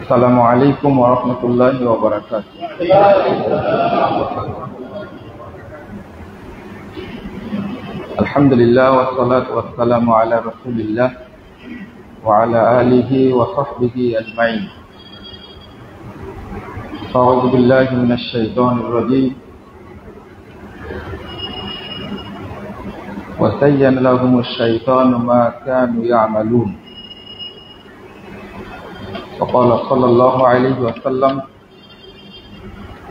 আসসালামু আলাইকুম ওয়া রাহমাতুল্লাহি ওয়া বারাকাতুহু। আলহামদুলিল্লাহ ওয়া সলাতু ওয়া সালামু আলা রাসূলিল্লাহ ওয়া আলা আলিহি ওয়া সাহবিহি আজমাইন। আউযু বিল্লাহি মিনাশ শাইতানির রাজীম। ওয়া যায়্যানা লাহুমুশ শাইতানু মা কানু ইয়া'মালুন। وقال صلى الله عليه وسلم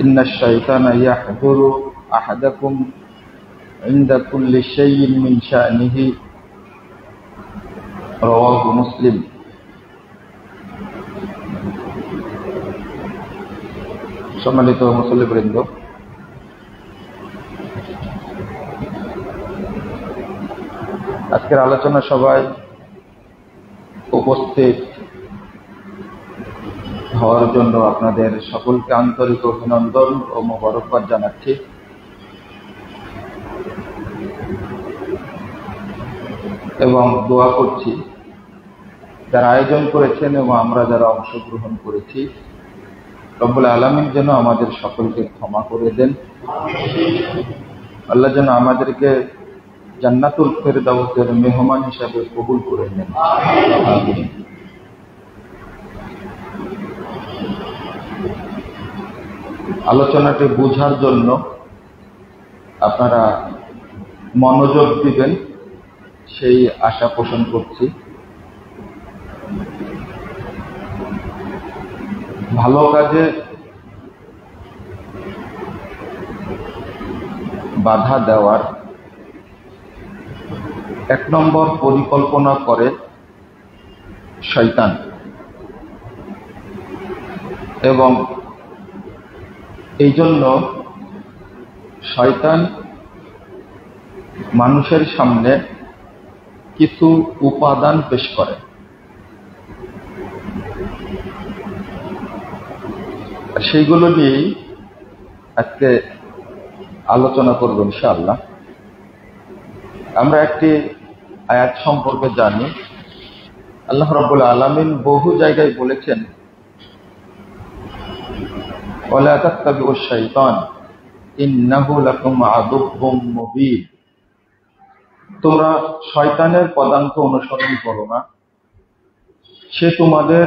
إن الشيطان يحضر أحدكم عند كل شيء من شأنه رواه مسلم। সম্মানিত মুসল্লিবৃন্দ, আজকের আলোচনা সভায় উপস্থিত হওয়ার জন্য আপনাদের সকলকে আন্তরিক অভিনন্দন ও মোবারকবাদ জানাচ্ছি। এবং দোয়া করছি যারা আয়োজন করেছেন এবং আমরা যারা অংশগ্রহণ করেছি, রব্বুল আলামিন যেন আমাদের সকলকে ক্ষমা করে দেন। আল্লাহ যেন আমাদেরকে জান্নাতুল ফেরদাউসের মেহমান হিসাবে কবুল করে নেন। আলোচনাটি বোঝার জন্য আপনারা মনোযোগ দিবেন সেই আশা পোষণ করছি। ভালো কাজে বাধা দেওয়ার এক নম্বর পরিকল্পনা করে শয়তান, এবং এই জন্য শয়তান মানুষের সামনে কিছু উপাদান পেশ করে। সেইগুলো নিয়েই আজকে আলোচনা করব ইনশাআল্লাহ। আমরা একটি আয়াত সম্পর্কে জানি। আল্লাহ রাব্বুল আলামিন বহু জায়গায় বলেছেন, ওয়ালা তাত্তাবিউশ শাইতান ইন্নাহু লাকুম আদুউম মুবিন। তোমরা শয়তানের পদাঙ্ক অনুসরণ করো না, সে তোমাদের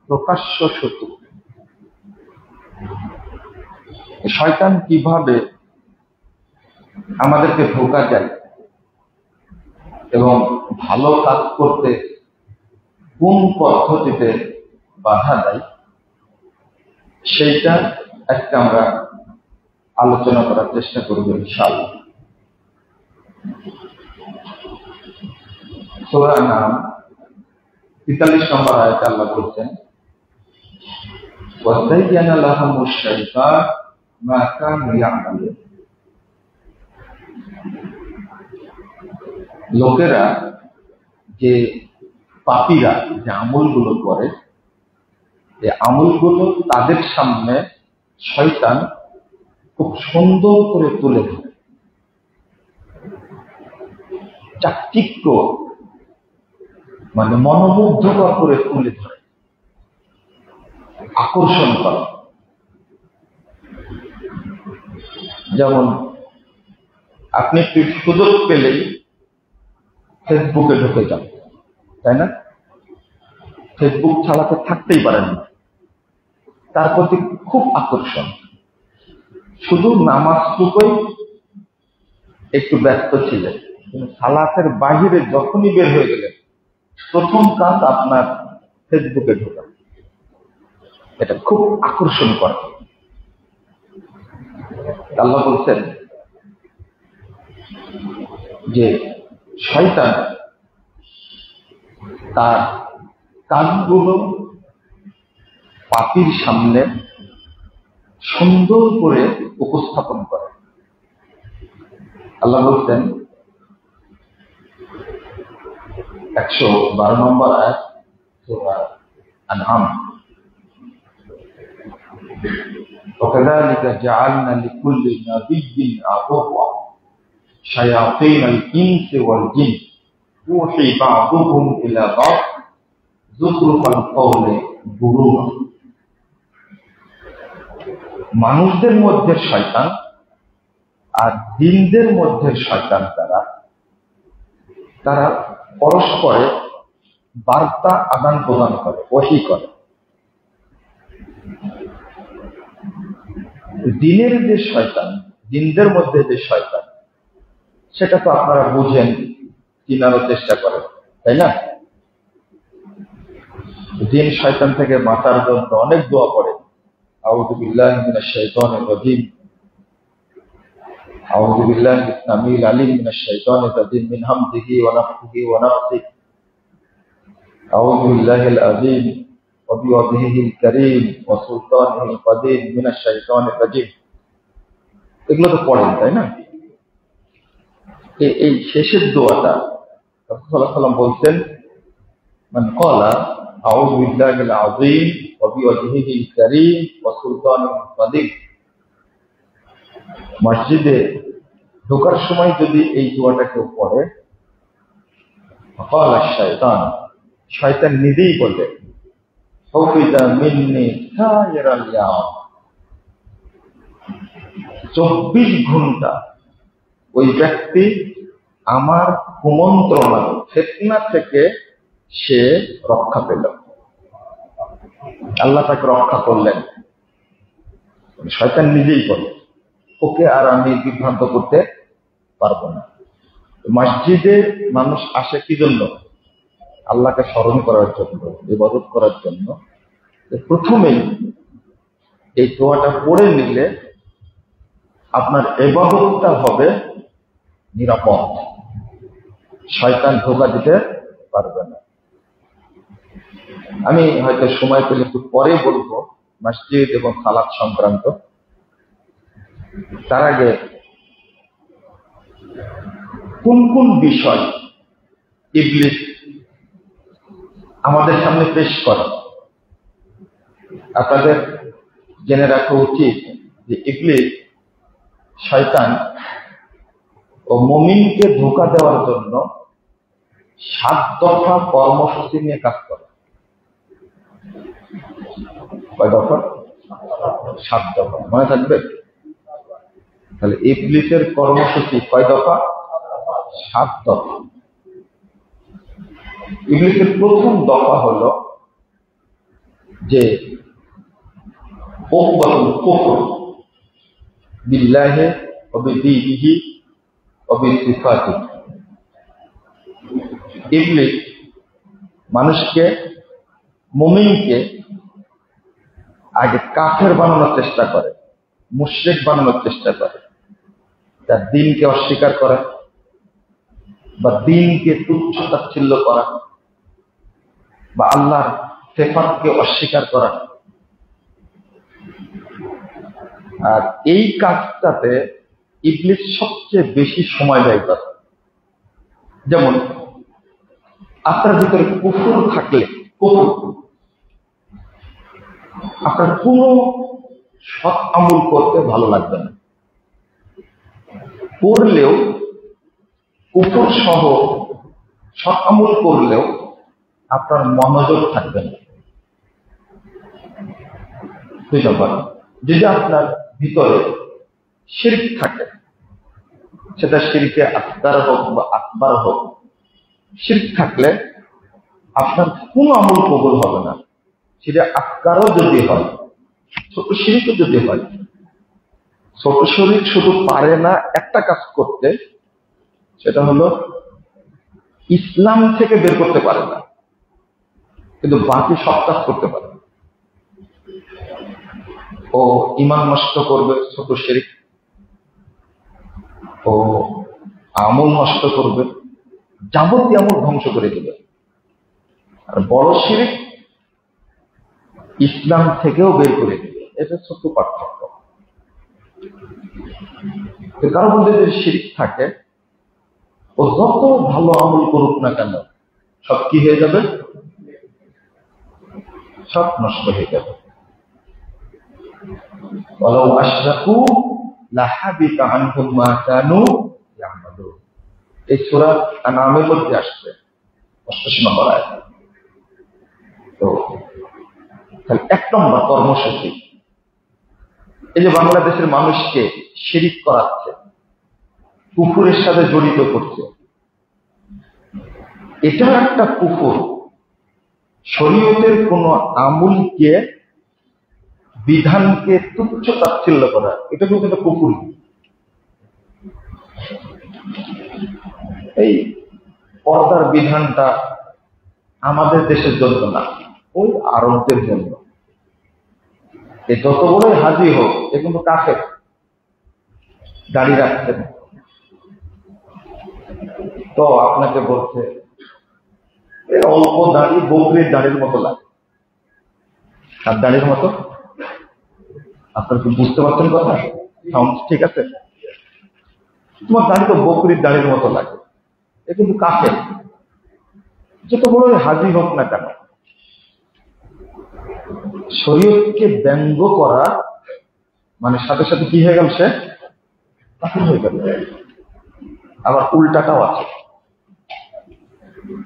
প্রকাশ্য শত্রু। শয়তান কিভাবে আমাদেরকে ধোঁকা দেয় এবং ভালো কাজ করতে কোন পদ্ধতিতে বাধা দেয়, সেইটা আজকে আমরা আলোচনা করার চেষ্টা করব ইনশাআল্লাহ। সূরা নাম 43 নম্বর আয়াতে আল্লাহ বলেছেন, ওয়া যায়্যানা লাহুমুশ শাইতান মা কানু ইয়া'মালুন। লোকেরা যে পাপীরা যে আমলগুলো করে, এই আমলগুলো তাদের সামনে শয়তান খুব সুন্দর করে তুলে ধরে, চাকচিক্য মানে মনোমুগ্ধকর করে তুলে ধরে, আকর্ষণ করে। যেমন আপনি একটু সুযোগ পেলেই ফেসবুকে ঢুকে যান, তাই না? ফেসবুক ছাড়াতে থাকতেই পারেন না, তার প্রতি খুব আকর্ষণ। শুধু নামাজটুকুই একটু ব্যস্ত ছিলেন, কিন্তু সালাতের বাহিরে যখনই বের হয়ে গেলেন প্রথম কাজ আপনার ফেসবুকে ঢোকা। এটা খুব আকর্ষণ করে। আল্লাহ বলছেন যে শয়তান তার কাজগুলো পাপীর সামনে সুন্দর করে উপস্থাপন করে। আল্লাহ বলছেন 112 নম্বর আয়াত সূরা আনআম, وكذلك جعلنا لكل نبي عدوا شياطين الإنس والجن ইউহি বা'দুহুম ইলা বা'দ যুখরুফাল কওলি গুরুরা। মানুষদের মধ্যে শয়তান আর জিনদের মধ্যে শয়তান তারা পরস্পরে বার্তা আদান প্রদান করে, ওহী করে। দিনের যে শয়তান, জিনদের মধ্যে যে শয়তান, সেটা তো আপনারা বুঝেন, চিনারও চেষ্টা করেন, তাই না? জিন শয়তান থেকে বাঁচার জন্য অনেক দোয়া পড়ে। আউযু বিল্লাহি মিনাশ শাইতানির রাজীম, আউযু বিল্লাহি ইস-সামিউল আলিম মিনাশ শাইতানির রাজীম মিন হামজিহি ওয়া নাফখিহি ওয়া নাফসিহি, আউযু বিল্লাহিল আযীম ওয়া বিওয়াজহিহিল কারীম ওয়া সুলতানিহিল কাদীম মিনাশ শাইতানির রাজীম। এগুলো তো পড়েন, তাই না? এই শেষের দোয়াটা রাসূল সাল্লাল্লাহু আলাইহি ওয়াসাল্লাম বলছেন, মান ক্বালা আউযু বিল্লাহিল আযীম ওয়া বিওয়াজহিহিল কারীম ওয়া সুলতানিহিল কাদীম, মসজিদে ঢোকার সময় যদি এই দোয়াটা কেউ পড়ে, ক্বালা শাইতান, শয়তান নিজেই বলে, হুফিজা মিন্নি সাইরাল ইয়াউম, 24 ঘন্টা ওই ব্যক্তি আমার কুমন্ত্রণা, ফিতনা থেকে সে রক্ষা পেল। আল্লাহ তাকে রক্ষা করলেন। শয়তান নিজেই বলে, ওকে আর আমি বিভ্রান্ত করতে পারবো না। মসজিদে মানুষ আসে কি জন্য? আল্লাহকে স্মরণ করার জন্য, ইবাদত করার জন্য। প্রথমেই এই দোয়াটা পড়ে নিলে আপনার ইবাদতটা হবে নিরাপদ, শয়তান ধোঁকা দিতে পারবে না। আমি হয়তো সময় পেলে একটু পরে বলবো মসজিদ এবং সালাত সংক্রান্ত। তার আগে কোন কোন বিষয় ইবলিস আমাদের সামনে পেশ করে আপনাদের জেনে রাখা উচিত যে ইবলিস, শয়তান ও মুমিনকে ধোঁকা দেওয়ার জন্য 7 দফা কর্মসূচি নিয়ে কাজ করে। কয় দফা? 7 দফা। মনে থাকবে? তাহলে ইবলিসের কর্মসূচি কয় দফা? 7 দফা। ইবলিসের প্রথম দফা হলো যে উকবাতুল কুফর বিল্লাহি ওয়া বিদীনিহি ওয়া বিসিফাতিহি। ইবলিস মানুষকে, মুমিনকে আগে কাফের বানানোর চেষ্টা করে, মুশরিক বানানোর চেষ্টা করে, তার দ্বীনকে অস্বীকার করা বা দ্বীনকে তুচ্ছ তাচ্ছিল্য করা বা আল্লাহর সিফাতকে অস্বীকার করা। আর এই কাজটাতে ইবলিস সবচেয়ে বেশি সময় ব্যয় করে। যেমন আপনার ভিতরে কুফর থাকলে, আপনার কোন সৎ আমল করতে ভালো লাগবে না, করলেও কুফর সহ সৎ আমল করলেও আপনার মনোযোগ থাকবে না। যদি আপনার ভিতরে শিরক থাকে, সেটা শিরকে আসগার হোক বা আকবার হোক, শিরক থাকলে আপনার কোন আমল কবুল হবে না। সেটা আসগারও যদি হয়, ছোট শিরকও যদি হয়। ছোট শিরক শুধু পারে না একটা কাজ করতে, সেটা হলো ইসলাম থেকে বের করতে পারে না, কিন্তু বাকি সব কাজ করতে পারে। ও ঈমান নষ্ট করবে ছোট শিরক, ও আমল নষ্ট করবে, যাবতীয় আমল ধ্বংস করে দেবে। আর বড় শিরক ইসলাম থেকেও বের করে দেবে। এটা ছোট্ট পার্থক্য। কারো মধ্যে যদি শিরক থাকে, ও যত ভালো আমল করুক না কেন, সব কি হয়ে যাবে? সব নষ্ট হয়ে যাবে। এই সূরা আনআমের মধ্যে আসছে 88 নম্বর আয়াত। তো তাহলে 1 নম্বর কর্মসূচি, এই যে বাংলাদেশের মানুষকে শিরিক করাচ্ছে, কুফরের সাথে জড়িত করছে, এটা একটা কুফর। শরীয়তের কোন আমলকে, বিধানকে তুচ্ছ তাচ্ছিল্য করা, এটা কিন্তু একটা কুফর। এই পর্দার বিধানটা আমাদের দেশের জন্য না, ওই আরবদের জন্য। এই যত বড়ই হাজি হোক, এ কিন্তু কাফের। দাড়ি রাখছেন তো আপনাকে বলছে অল্প দাড়ি বকরির দাড়ির মতো লাগে। আর দাড়ির মতো, আপনার কি বুঝতে পারছেন কথা? সাউন্ড ঠিক আছে? তোমার দাড়ি তো বকরির দাড়ির মতো লাগে, এ কিন্তু কাফের। যত বড় হাজি হোক না কেন, শরীয়তকে ব্যঙ্গ করা মানে সাথে সাথে কি হয়ে গেল? সে কাফের হয়ে গেল। আবার উল্টাটাও আছে,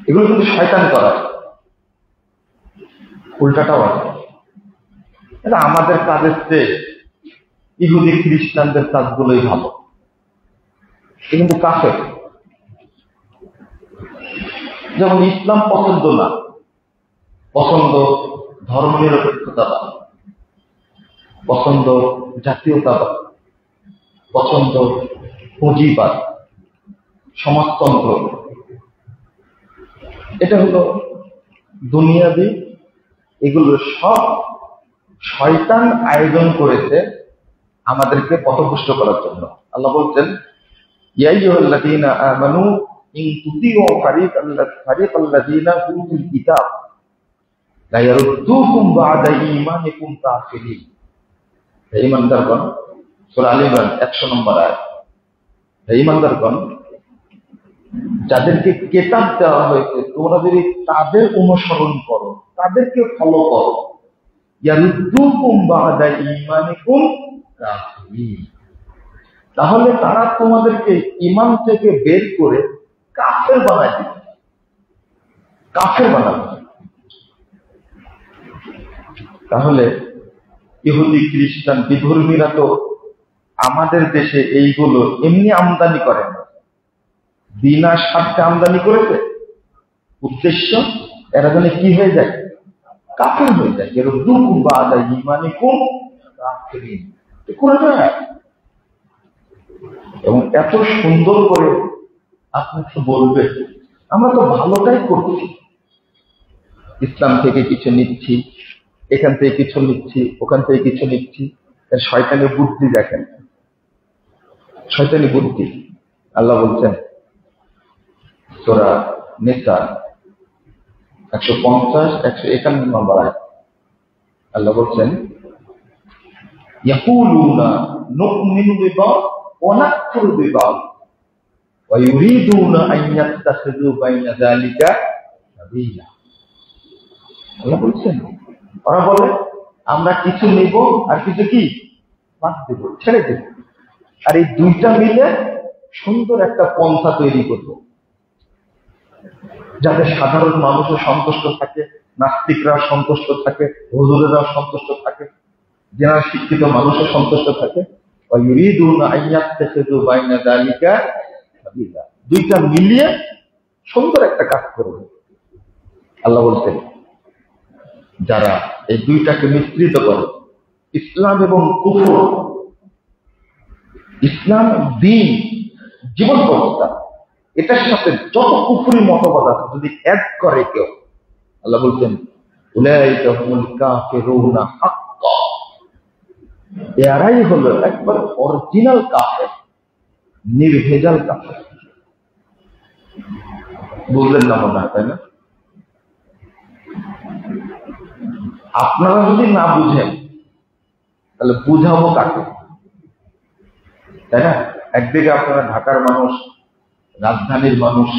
এগুলো কিন্তু শয়তান করা, উল্টাটাও আছে। আমাদের কাজের চেয়ে ইহুদি খ্রিস্টানদের কাজগুলোই ভালো, কিন্তু কাফের। যেমন ইসলাম পছন্দ না, পছন্দ ধর্মনিরপেক্ষতাবাদ, পছন্দ জাতীয়তাবাদ, পছন্দ পুঁজিবাদ, সমাজতন্ত্র। এটা হলো দুনিয়াবি, এগুলো সব শয়তান আয়োজন করেছে আমাদেরকে পথভ্রষ্ট করার জন্য। আল্লাহ বলছেন, ইয়া আইয়ুহাল্লাযীনা আমানু ইন তুতিউ ফারিকাল্লাযীনা উতুল কিতাব লা ইয়ারুদ্দুকুম বা'দা ঈমানিকুম কাফিরিন। হে ঈমানদারগণ, সূরা আল ইমরান 100 নম্বর আয়াত। হে ঈমানদারগণ, যাদেরকে কিতাব দেওয়া হয়েছে তোমরা যদি তাদের অনুসরণ করো, তাদেরকে ফলো করো, ইয়ারুদ্দুকুম বা'দা ঈমানিকুম কাফিরিন, তাহলে তারা তোমাদেরকে ঈমান থেকে বের করে কাফের বানায় দিবে, কাফের বানাবে। তাহলে ইহুদি খ্রিস্টান বিধর্মীরা তো আমাদের দেশে এইগুলো এমনি আমদানি করে না, বিনা স্বার্থে আমদানি করেছে। উদ্দেশ্য এরা যেন কি হয়ে যায়? কাফের হয়ে যায়। ইয়ারুদ্দুকুম বা'দা ঈমানিকুম কাফিরিন, এবং এত সুন্দর করে আপনাকে বলবে আমরা তো ভালোটাই করছি, ইসলাম থেকে কিছু নিচ্ছি, এখান থেকে কিছু নিচ্ছি, ওখান থেকে কিছু নিচ্ছি। শয়তানি বুদ্ধি দেখেন, শয়তানি বুদ্ধি। আল্লাহ বলছেন সূরা নিসা 150-151 নম্বর আয়াত, আল্লাহ বলছেন, ইয়াকুলুনা নুমিনু বিবা'দ ওয়া নাকফুরু বিবা'দ ওয়া ইউরিদুনা আন ইয়াত্তাখিযু বাইনা যালিকা সাবিলা। আল্লাহ বলছেন, ওরা বলে আমরা কিছু নেব আর কিছু কি বাদ দেব, ছেড়ে দেব, আর এই দুইটা মিলে সুন্দর একটা পন্থা তৈরি করব, যাতে সাধারণ মানুষও সন্তুষ্ট থাকে, নাস্তিকরা সন্তুষ্ট থাকে, হুজুরেরা সন্তুষ্ট থাকে, যারা শিক্ষিত মানুষও সন্তুষ্ট থাকে। দুইটা মিলিয়ে সুন্দর একটা কাজ করবে। আল্লাহ বলছেন, যারা এই দুইটাকে মিশ্রিত করে, ইসলাম এবং কুফর, ইসলাম দ্বীন, জীবন ব্যবস্থা, এটার সাথে যত কুফরি মতবাদ আছে যদি এক করে কেউ, আল্লাহ বলছেন উলাইকা হুমুল কাফিরুনা হাক্কা, এরাই হলো একবার অরিজিনাল কাফের, নির্ভেজাল কাফের। বুঝলেন না মনে হয়, তাই না? আপনারা যদি না বুঝেন তাহলে বুঝাবো কাকে, তাই না? একদিকে আপনারা ঢাকার মানুষ, রাজধানীর মানুষ,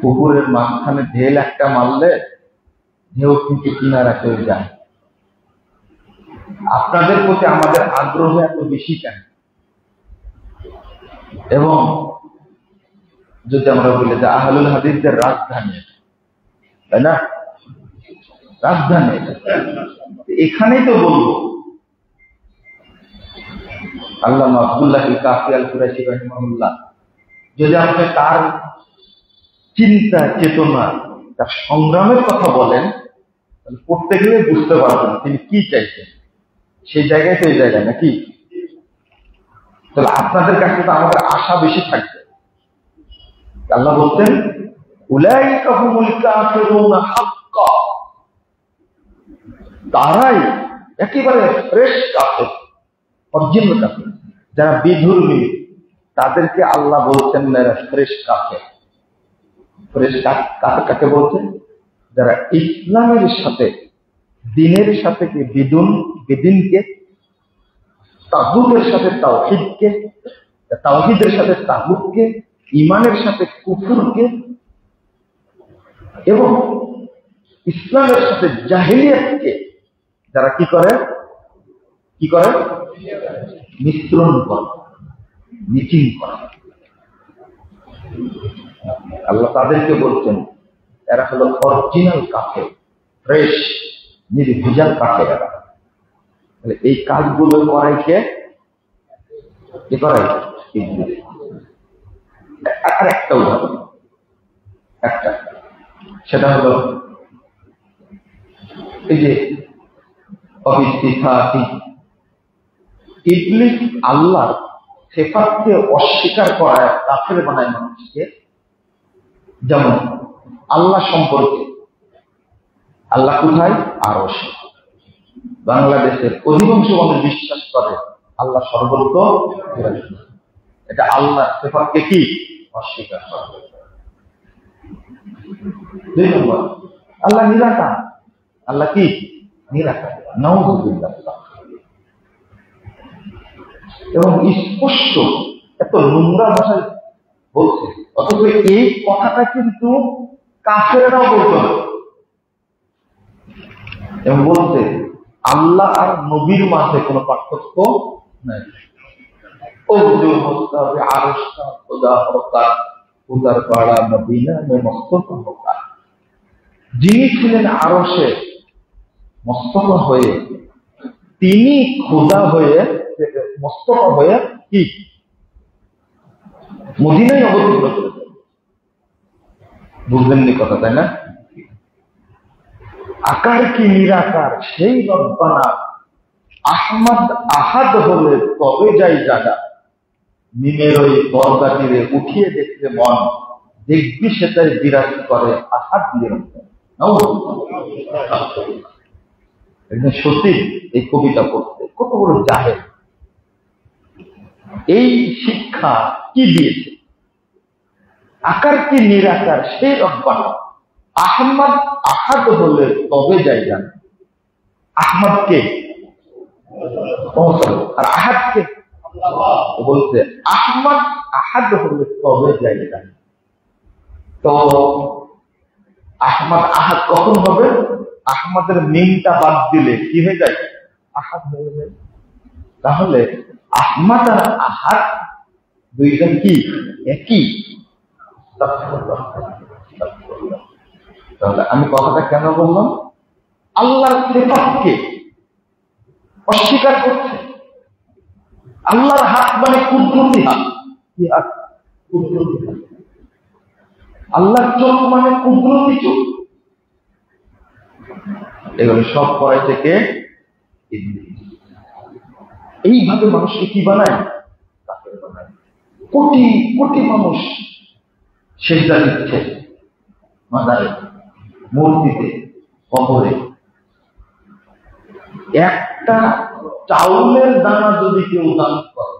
পুকুরের মাঝখানে ঢেল একটা মারলে ঢেউ কিন্তু কিনারা কেউ যায়। আপনাদের প্রতি আমাদের আগ্রহ এত বেশি কেন? এবং যদি আমরা বলি যে আহলুল হাদিসদের রাজধানী, তাই না? রাজধানী এখানেই তো বলবো আল্লামা আব্দুল্লাহ কাফি আল কুরাইশি রাহিমাহুল্লাহ, যদি আপনি তার চিন্তা চেতনা, তার সংগ্রামের কথা বলেন, তাহলে পড়তে গেলে বুঝতে পারবেন তিনি কি চাইছেন। সেই জায়গায় তো এই জায়গায় নাকি? তাহলে আপনাদের কাছে তো আমাদের আশা বেশি থাকবে। আল্লাহ বলতেন উলাইকা হুমুল কাফিরুনা হাক্কা, তারাই একেবারে ফ্রেশ কাফের, অরিজিনাল কাফের। যারা বিধর্মী তাদেরকে আল্লাহ বলছেন ফ্রেশ কাফের। ফ্রেশ কাকে বলছেন? যারা ইসলামের সাথে দিনের সাথে কি বিদিনকে, তাগুতের সাথে তাওহীদকে, তাওহীদের সাথে তাগুতকে, ইমানের সাথে কুফরকে এবং ইসলামের সাথে জাহিলিয়াতকে যারা কি করে মিশ্রণ করে, মিচিং করে, আল্লাহ তাদেরকে বলছেন এরা হলো অরিজিনাল কাফের, ফ্রেশ নির্ভেজাল কাফের। এরা এই কাজগুলো করাই কে করাই? আর একটা উদাহরণ, সেটা হলো এই যে ইবলিস আল্লাহর সিফাতকে অস্বীকার করায় কাফের বানায় মানুষকে। যেমন আল্লাহ সম্পর্কে, আল্লাহ কোথায়? আরশে। বাংলাদেশের অধিকাংশ মানুষ বিশ্বাস করে আল্লাহ সর্বত্র, এটা আল্লাহ সিফাতকে কি অস্বীকার করে। 2 নম্বর, আল্লাহ নিরাকার। আল্লাহ কি নিরাকার, নাউযুবিল্লাহ। এবং স্পষ্ট এত নোংরা ভাষায় বলছে, অথচ এই কথাটা কিন্তু কাফেররাও বলতো না। এবং বলছে আল্লাহ আর নবীর মাঝে কোনো পার্থক্য নাই। যিনি ছিলেন আরশে মস্তফা হয়ে, তিনি খোদা হয়ে মস্তফা হয়ে কি মদিনায় অবতীর্ণ করেছেন। বুঝলেননি কথা, তাই না? আকার কি নিরাকার সেই রব্বানা, আহমদ আহাদ হলে তবে যাই জায়গা, মিমের ওই পর্দাটিরে উঠিয়ে দেখতে মন, দেখবি সেটাই বিরাজ করে আহাদ নিরন্তর। একজন সত্যি এই কবিতা পড়তে কত বড় জাহেল, এই শিক্ষা কি দিয়েছে? আকার কি নিরাকার সেই রব্বানা, আহমদ আহাদ হলে তবে যাই জান। আহমদ কে? আর আহাদ কে? বলছে আহমদ আহাদ হলে তবে যাই জান। তো আহমদ আহাদ কখন হবে? আহমদের মিমটা বাদ দিলে কি হয়ে যায়? আহাদ হয়ে যায়। তাহলে আহমদ আর আহাদ দুইজন কি একই? তাহলে আমি কথাটা কেন বললাম? আল্লাহর সিফাতকে অস্বীকার করছে। আল্লাহর হাত মানে কুদরতি হাত। কি হাত? কুদরতি হাত। আল্লাহর চোখ মানে কুদরতি চোখ। এগুলো সব পরে থেকে এইভাবে মানুষকে কি বানায়? কাফের বানায়। কোটি কোটি মানুষ সেজদা দিচ্ছে মাজারে, মূর্তিতে, কবরে। একটা চাউলের দানা যদি কেউ দান করে,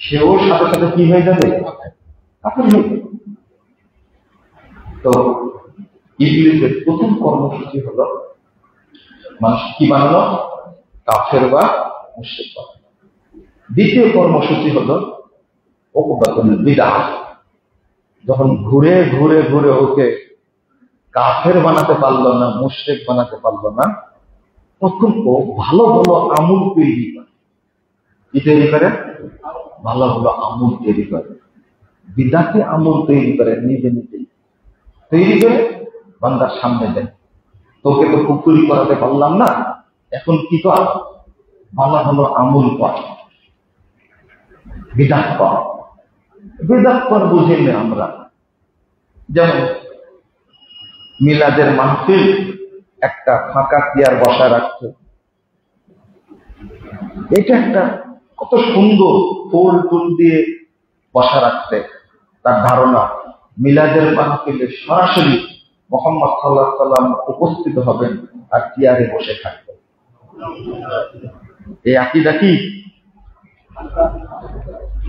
সেও সাথে সাথে কি হয়ে যাবে? কাফের হয়ে যাবে। তো ইবলিসের প্রথম কর্মসূচি হলো মানুষ কি বানানো? কাফের বা মুশরিক বানানো। দ্বিতীয় কর্মসূচি হলো ওকুবাতুল বিদআহ। যখন ঘুরে ঘুরে ঘুরে ওকে কাফের বানাতে পারলো না, মুশরিক বানাতে পারলো না, তখন ও ভালো ভালো আমল তৈরি করে। কি তৈরি করে? ভালো ভালো আমল তৈরি করে। বিদাতি আমল তৈরি করে নিজে নিজেই তৈরি করে বান্দার সামনে দেয়। তোকে তো পুকুরি করাতে পারলাম না, এখন কি কর, ভালো ভালো আমল কর, বিদাত কর। বিদাত কর বুঝি না আমরা। যেমন মিলাদের মাহফিল, একটা ফাঁকা চেয়ার বসা রাখছে, এটা একটা কত সুন্দর ফুল টুল দিয়ে বসা রাখছে। তার ধারণা মিলাদের মাহফিলে সরাসরি মুহাম্মদ সাল্লাল্লাহু আলাইহি ওয়াসাল্লাম উপস্থিত হবেন আর চেয়ারে বসে থাকবেন। এই আকীদা কি?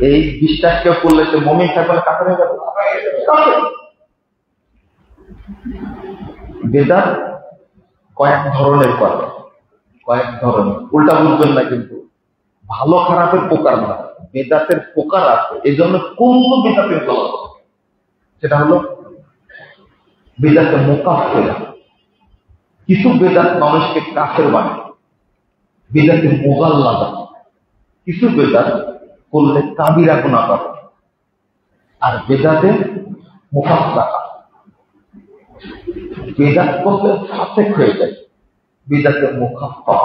এই বিশ্বাস কেউ করলে সে মুমিন থাকবে না কাফের হয়ে যাবে? বেদাত কয়েক ধরনের করে, কয়েক ধরনের, উল্টা বুঝবেন না কিন্তু, ভালো খারাপের প্রকার না, বেদাতের প্রকার আছে। এই জন্য কোন বেদাতের দল, সেটা হলো বেদাতে মুকাফফির। কিছু বেদাত মানুষকে কাফের বানায়, বেদাতে মুগাল্লাদা। কিছু বেদাত করলে কাবিরা গুনাহ করে, আর বেদাতে মুফাসসাকা। বেদাত করলে ফাসেক হয়ে যায়, বেদাতে মুখাফফা,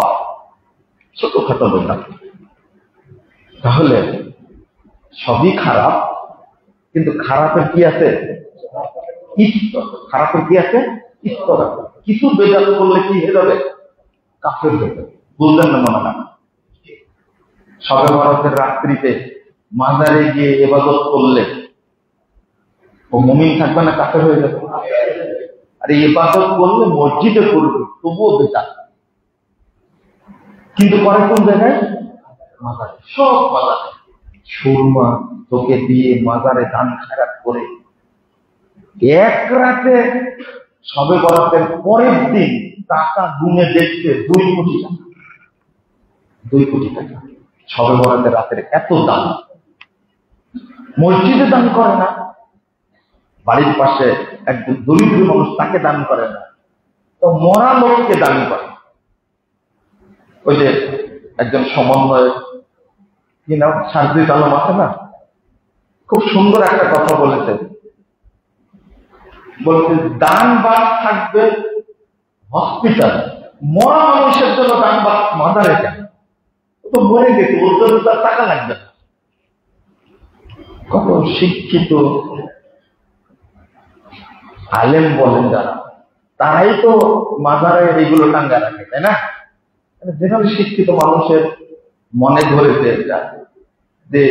ছোটখাটো বেদাত। তাহলে সবই খারাপ, কিন্তু খারাপের কি আছে স্তর, খারাপের কি আছে স্তর। কিছু বেদাত করলে কি হয়ে যাবে, কাফের হয়ে যাবে। বুঝলেন না মনে হয়? শবে বরাতের রাত্রিতে মাজারে গিয়ে ইবাদত করলে ও মুমিন থাকবে না কাফের হয়ে যাবে? আর ইবাদত করলে মসজিদে করবে, তবুও বেদাত। কিন্তু পরে কোন জায়গায়? মাজারে। সব মাজারে সুরমা তোকে দিয়ে মাজারে দান খারাপ করে এক রাতে শবে বরাতের পরের দিন টাকা গুনে দেখছে 2 কোটি টাকা। 2 কোটি টাকা শবে বরাতের রাতের এত দাম। মসজিদে দান করে না, বাড়ির পাশে একজন দরিদ্র মানুষ, তাকে দান করে না, তো মরা লোককে দান করে। ওই যে একজন সমন্বয় কি নাম, সার্জিস আলম আছে না, খুব সুন্দর একটা কথা বলেছে। বলছে দান বাদ থাকবে হসপিটাল, মরা মানুষের জন্য দান বাদ মাজারে কেন? ও তো মরে গেছে, ওর জন্য তার টাকা লাগবে না। কত শিক্ষিত আলেম বলেন যারা, তারাই তো মাজারে এগুলো টাঙ্গা রাখে, তাই না? যেখানে শিক্ষিত মানুষের মনে ধরেছে যে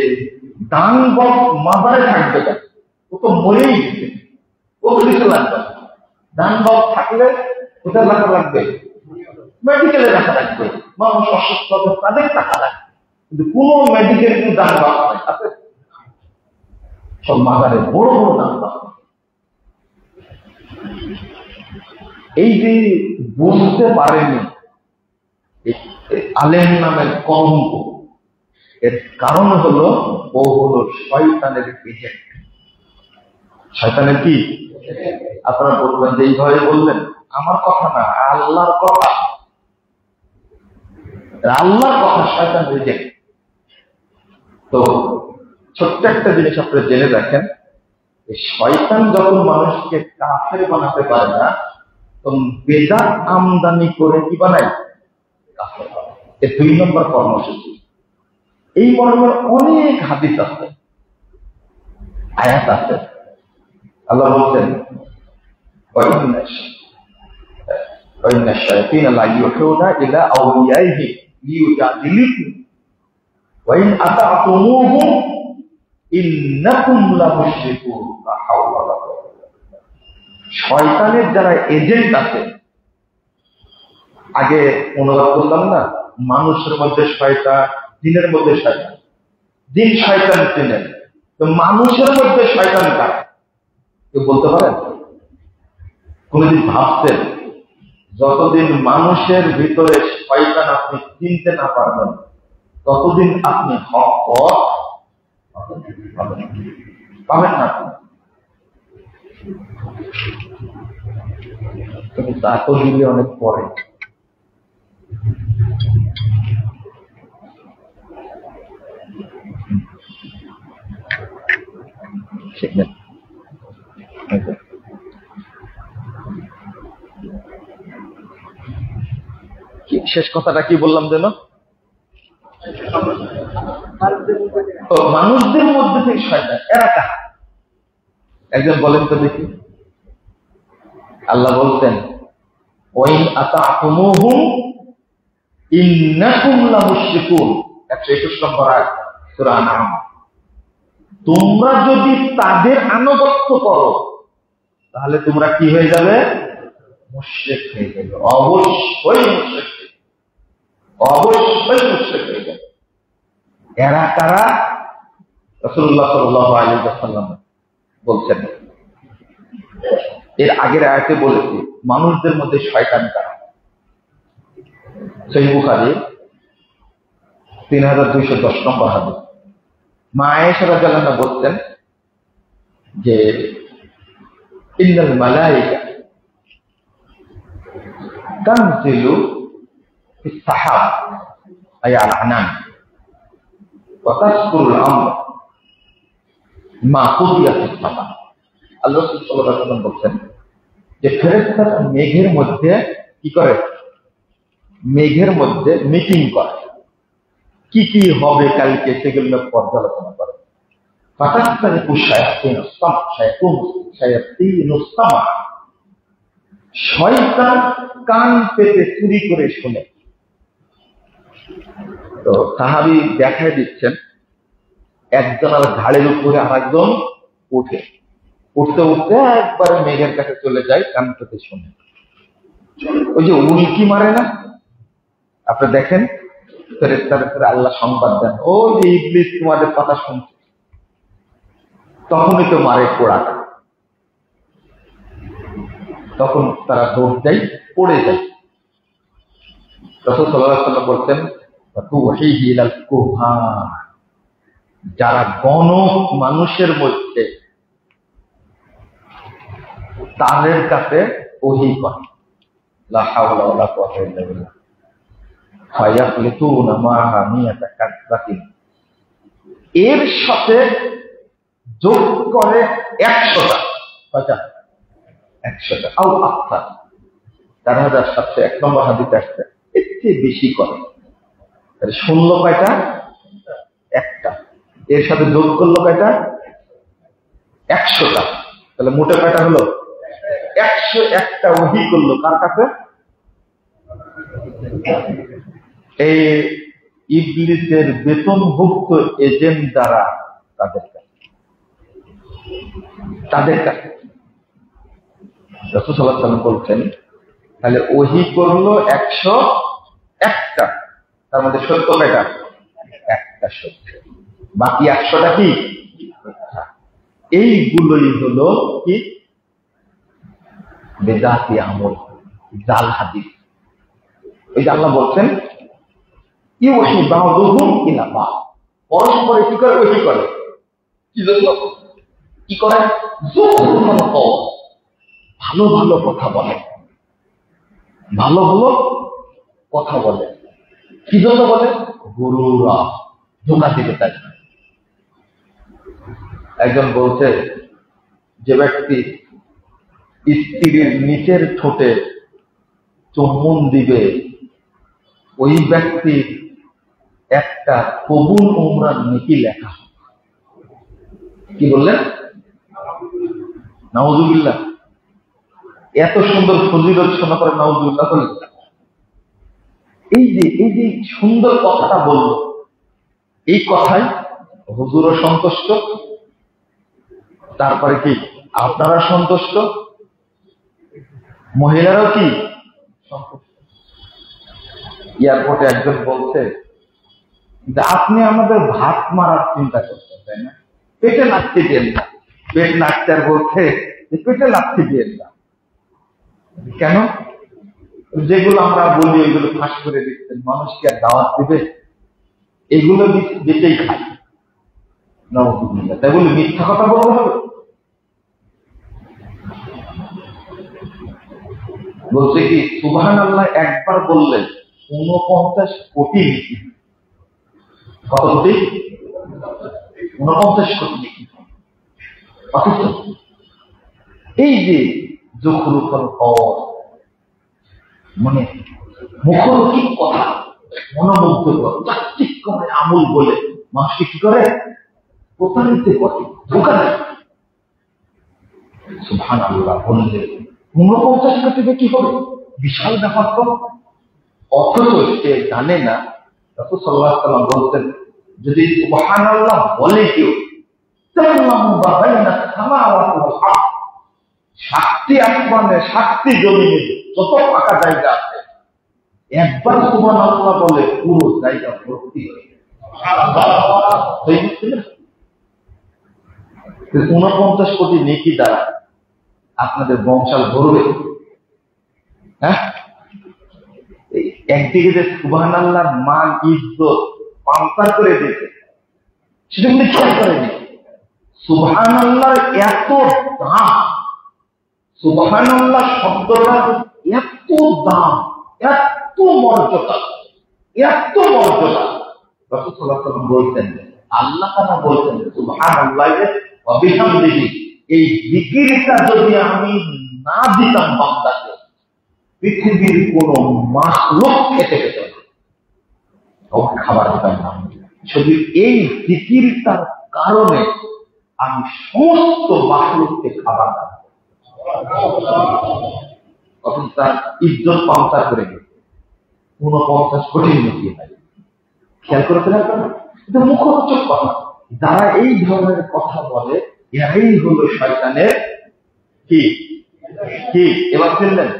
দান বাদ মাজারে থাকবে কেন, ও তো মরেই গেছে, ও কিছু লাগবে না। দান বাদ থাকলে কোথায় রাখা লাগবে? মেডিকেলে রাখা লাগবে। মানুষ অসুস্থ হবে, তাদের টাকা লাগবে, কিন্তু কোন মেডিকেল কিন্তু দান বাদ আছে? সব মাজারে বড় বড় দান বাদ। এই যে বুঝতে পারেনি আলেম নামের কলঙ্ক, এর কারণ হলো ও হলো শয়তানের এজেন্ট। শয়তানের কি? আপনারা বলবেন যে এইভাবে বললেন, আমার কথা না, আল্লাহর কথা। আল্লাহর কথা শয়তান এজেন্ট। তো ছোট্ট একটা জিনিস আপনারা জেনে রাখেন, শয়তান যখন মানুষকে কাফের বানাতে পারে না, তখন বেদাত আমদানি করে কি বানায়? কাফের। এর 2 নম্বর কর্মসূচি। এই মর্মের অনেক হাদিস আছে, আয়াত আছে। আল্লাহ বলছেন وَإِنَّ الشَّيَاطِينَ لَيُوحُونَ إِلَىٰ أَوْلِيَائِهِمْ لِيُجَادِلُوكُمْ وَإِنْ أَطَعْتُمُوهُمْ إِنَّكُمْ لَمُشْرِكُونَ لَا حَوْلَ وَلَا قُوَّةَ إِلَّا بِاللَّهِ। শয়তানের যারা এজেন্ট আছে, আগে অনুবাদ করলাম না, মানুষের মধ্যে শয়তান, জিনের মধ্যে শয়তান। জিন শয়তান চিনেন, তো মানুষের মধ্যে শয়তান কারা কেউ বলতে পারেন? কোনদিন ভাবছেন যতদিন মানুষের ভিতরে শয়তান আপনি চিনতে না পারবেন, ততদিন আপনি হক পথ পাবেন না। কিন্তু তা তো দিলে অনেক পরে। শেষ কথাটা কি বললাম যেন? মানুষদের মধ্যে থেকে শয়তান এরা কারা? একজন বলেন তো দেখি। আল্লাহ বলতেন ওয়াইন আতা'তুমুহুম ইন্নাকুম লামুশরিকুন, 121 নম্বর আয়াত সূরা আনআম। তোমরা যদি তাদের আনুগত্য করো তাহলে তোমরা কি হয়ে যাবে? মুশরিক হয়ে যাবে। অবশ্যই মুশরিক, অবশ্যই মুশরিক হয়ে যাবে। এরা কারা? রাসূলুল্লাহ সাল্লাল্লাহু আলাইহি ওয়াসাল্লাম বলছেন। এর আগের আয়াতে বলেছি মানুষদের মধ্যে শয়তান কারা। সহিহ বুখারী 3210 নম্বর হাদিস। মা আয়েশা রাদিয়াল্লাহু আনহা বলছেন যে ইন্নাল মালায়েকা তানজিলু ফিস সাহাব আই আল আনান ওয়া তাসকুরুল আমর মা কুদিয়া ফিস সামা। আল্লাহ সাল্লাল্লাহু আলাইহি ওয়াসাল্লাম বলছেন যে ফেরেশতারা মেঘের মধ্যে কি করে? মেঘের মধ্যে মিটিং করে, কি কি হবে কালকে সেগুলো পর্যালোচনা করে। শয়তান কান পেতে চুরি করে শুনে। তো সাহাবী দেখায় দিচ্ছেন একজনের ঘাড়ের উপরে আরেকজন উঠে, উঠতে উঠতে একবারে মেঘের কাছে চলে যায়, কান পেতে শুনে। ওই যে উল্কি মারে না, আপনি দেখেন ফেরেশতাদের আল্লাহ সংবাদ দেন, ও যে ইবলিস তোমাদের কথা শুনছে, তখনই তো মারে পোড়াটা। তখন তারা দৌড় দেয়, পড়ে যায়। রাসূল সাল্লাল্লাহু আলাইহি ওয়াসাল্লাম বলতেন তুহিহি ইলাল কুহান, যারা গণক মানুষের মধ্যে তাদের কাছে ওহী করে। লা হাওলা ওয়ালা কুওয়াতা ইল্লা বিল্লাহ। ফায়াফলিতুনা মা'হা মিয়াতা কাযযাতিন, এর সাথে যোগ করে 100টা। কয়টা? 100টা। আও আকসার, 4701 নম্বর হাদিসে আসছে এর চেয়ে বেশি করে। তাহলে শুনলো কয়টা? একটা। এর সাথে যোগ করলো কয়টা? 100টা। তাহলে মোটে কয়টা হলো? 101টা ওহী করলো কার কাছে? এই ইবলিসের বেতনভুক্ত এজেন্ট দ্বারা তাদের কাছে। রাসূল সাল্লাল্লাহু আলাইহি ওয়াসাল্লাম বলছেন তাহলে ওহী করলো 101টা, তার মধ্যে সত্য কয়টা? একটা সত্য, বাকি 100টা কি? এইগুলোই হলো কি? বেদাতি আমল, জাল হাদিস। এই যে আল্লাহ বলছেন ইউহি বা'দুহুম ইলা বা'দ, পরস্পরে কি করে? ওহী করে। কি জন্য? কি করে? যুখরুফাল কওল, ভালো ভালো কথা বলে, ভালো ভালো কথা বলে। কি জন্য বলে? গুরুরা ধোঁকা দিতে চায়। একজন বলছে যে ব্যক্তি স্ত্রীর নিচের ঠোঁটে চুম্বন দিবে ওই ব্যক্তি একটা কবুল উমরার নেকি লেখা। কি বললেন? নাউযুবিল্লাহ। এত সুন্দর ফজিলত শোনা করে নাউযুবিল্লাহ বলে। এই যে সুন্দর কথাটা বলল, এই কথায় হুজুরও সন্তুষ্ট, তারপরে কি আপনারা সন্তুষ্ট, মহিলারাও কি সন্তুষ্ট। এয়ারপোর্টে একজন বলছে যে আপনি আমাদের ভাত মারার চিন্তা করছেন, তাই না? পেটে লাথি দিয়েন না। পেট নাচতে আর বলছে যে পেটে লাথি দিয়েন না। কেন? যেগুলো আমরা বলি ওইগুলো ফাঁস করে দিচ্ছেন, মানুষকে আর দাওয়াত দিবে? এগুলো যেতেই খাই। তাই বলি মিথ্যা কথা বলতে হবে? বলছে কি সুবহানাল্লাহ একবার বললে 49 কোটি নেকি। কত কোটি? 49 কোটি নেকি। অথচ এই যে যুখরুফল কওর, মানে মুখরোচক কথা, মনোমুগ্ধকর চাকচিক্যময় আমল বলে মানুষকে কি করে? প্রতারিত করে, ধোঁকা দেয়। সুবহানাল্লাহ বললে 49 থেকে কি হবে? বিশাল ব্যাপার তো। অথচ সে জানে না রাসূল সাল্লাল্লাহু আলাইহি ওয়াসাল্লাম বলতেন, যদি সুবহানাল্লাহ বলে কেউ, তাল্লাহু বাইনা সামাওয়াতি ওয়াল আরদ, 7টি আসমানে 7টি জমিনে যত ফাঁকা জায়গা আছে, একবার সুবহানাল্লাহ বলে পুরো জায়গা ভর্তি হয়ে যায়। সুবহানাল্লাহ। 49 কোটি নেকি দ্বারা আপনাদের বংশাল ভরবে। হ্যাঁ, একদিকে যে সুবহানাল্লাহর মান ইজ্জত পান্তার করে দিয়েছে, সেটা কিন্তু খেয়াল করেনি। সুবহানাল্লাহর এত দাম, সুবহানাল্লাহ শব্দটার এত দাম, এত মর্যাদা, এত মর্যাদা। রাসূল সাল্লাল্লাহু আলাইহি ওয়াসাল্লাম বলতেন, আল্লাহ তাআলা বলতেন সুবহানাল্লাহি ওয়া বিহামদিহি, এই জিকিরটা যদি আমি না দিতাম বান্দাকে, পৃথিবীর কোন মাখলুক খেতে পেত না, খাবার দিতাম না। শুধু এই জিকিরটার কারণে আমি সমস্ত মাখলুককে খাবার দাম, তখন তার ইজ্জত পান্তা করে গেছে। 49 কোটি নেকি নাই। খেয়াল করে ফেলার কারণ এটা মুখরোচক কথা। যারা এই ধরনের কথা বলে, এরাই হলো শয়তানের কি কি। এবার চিনলেন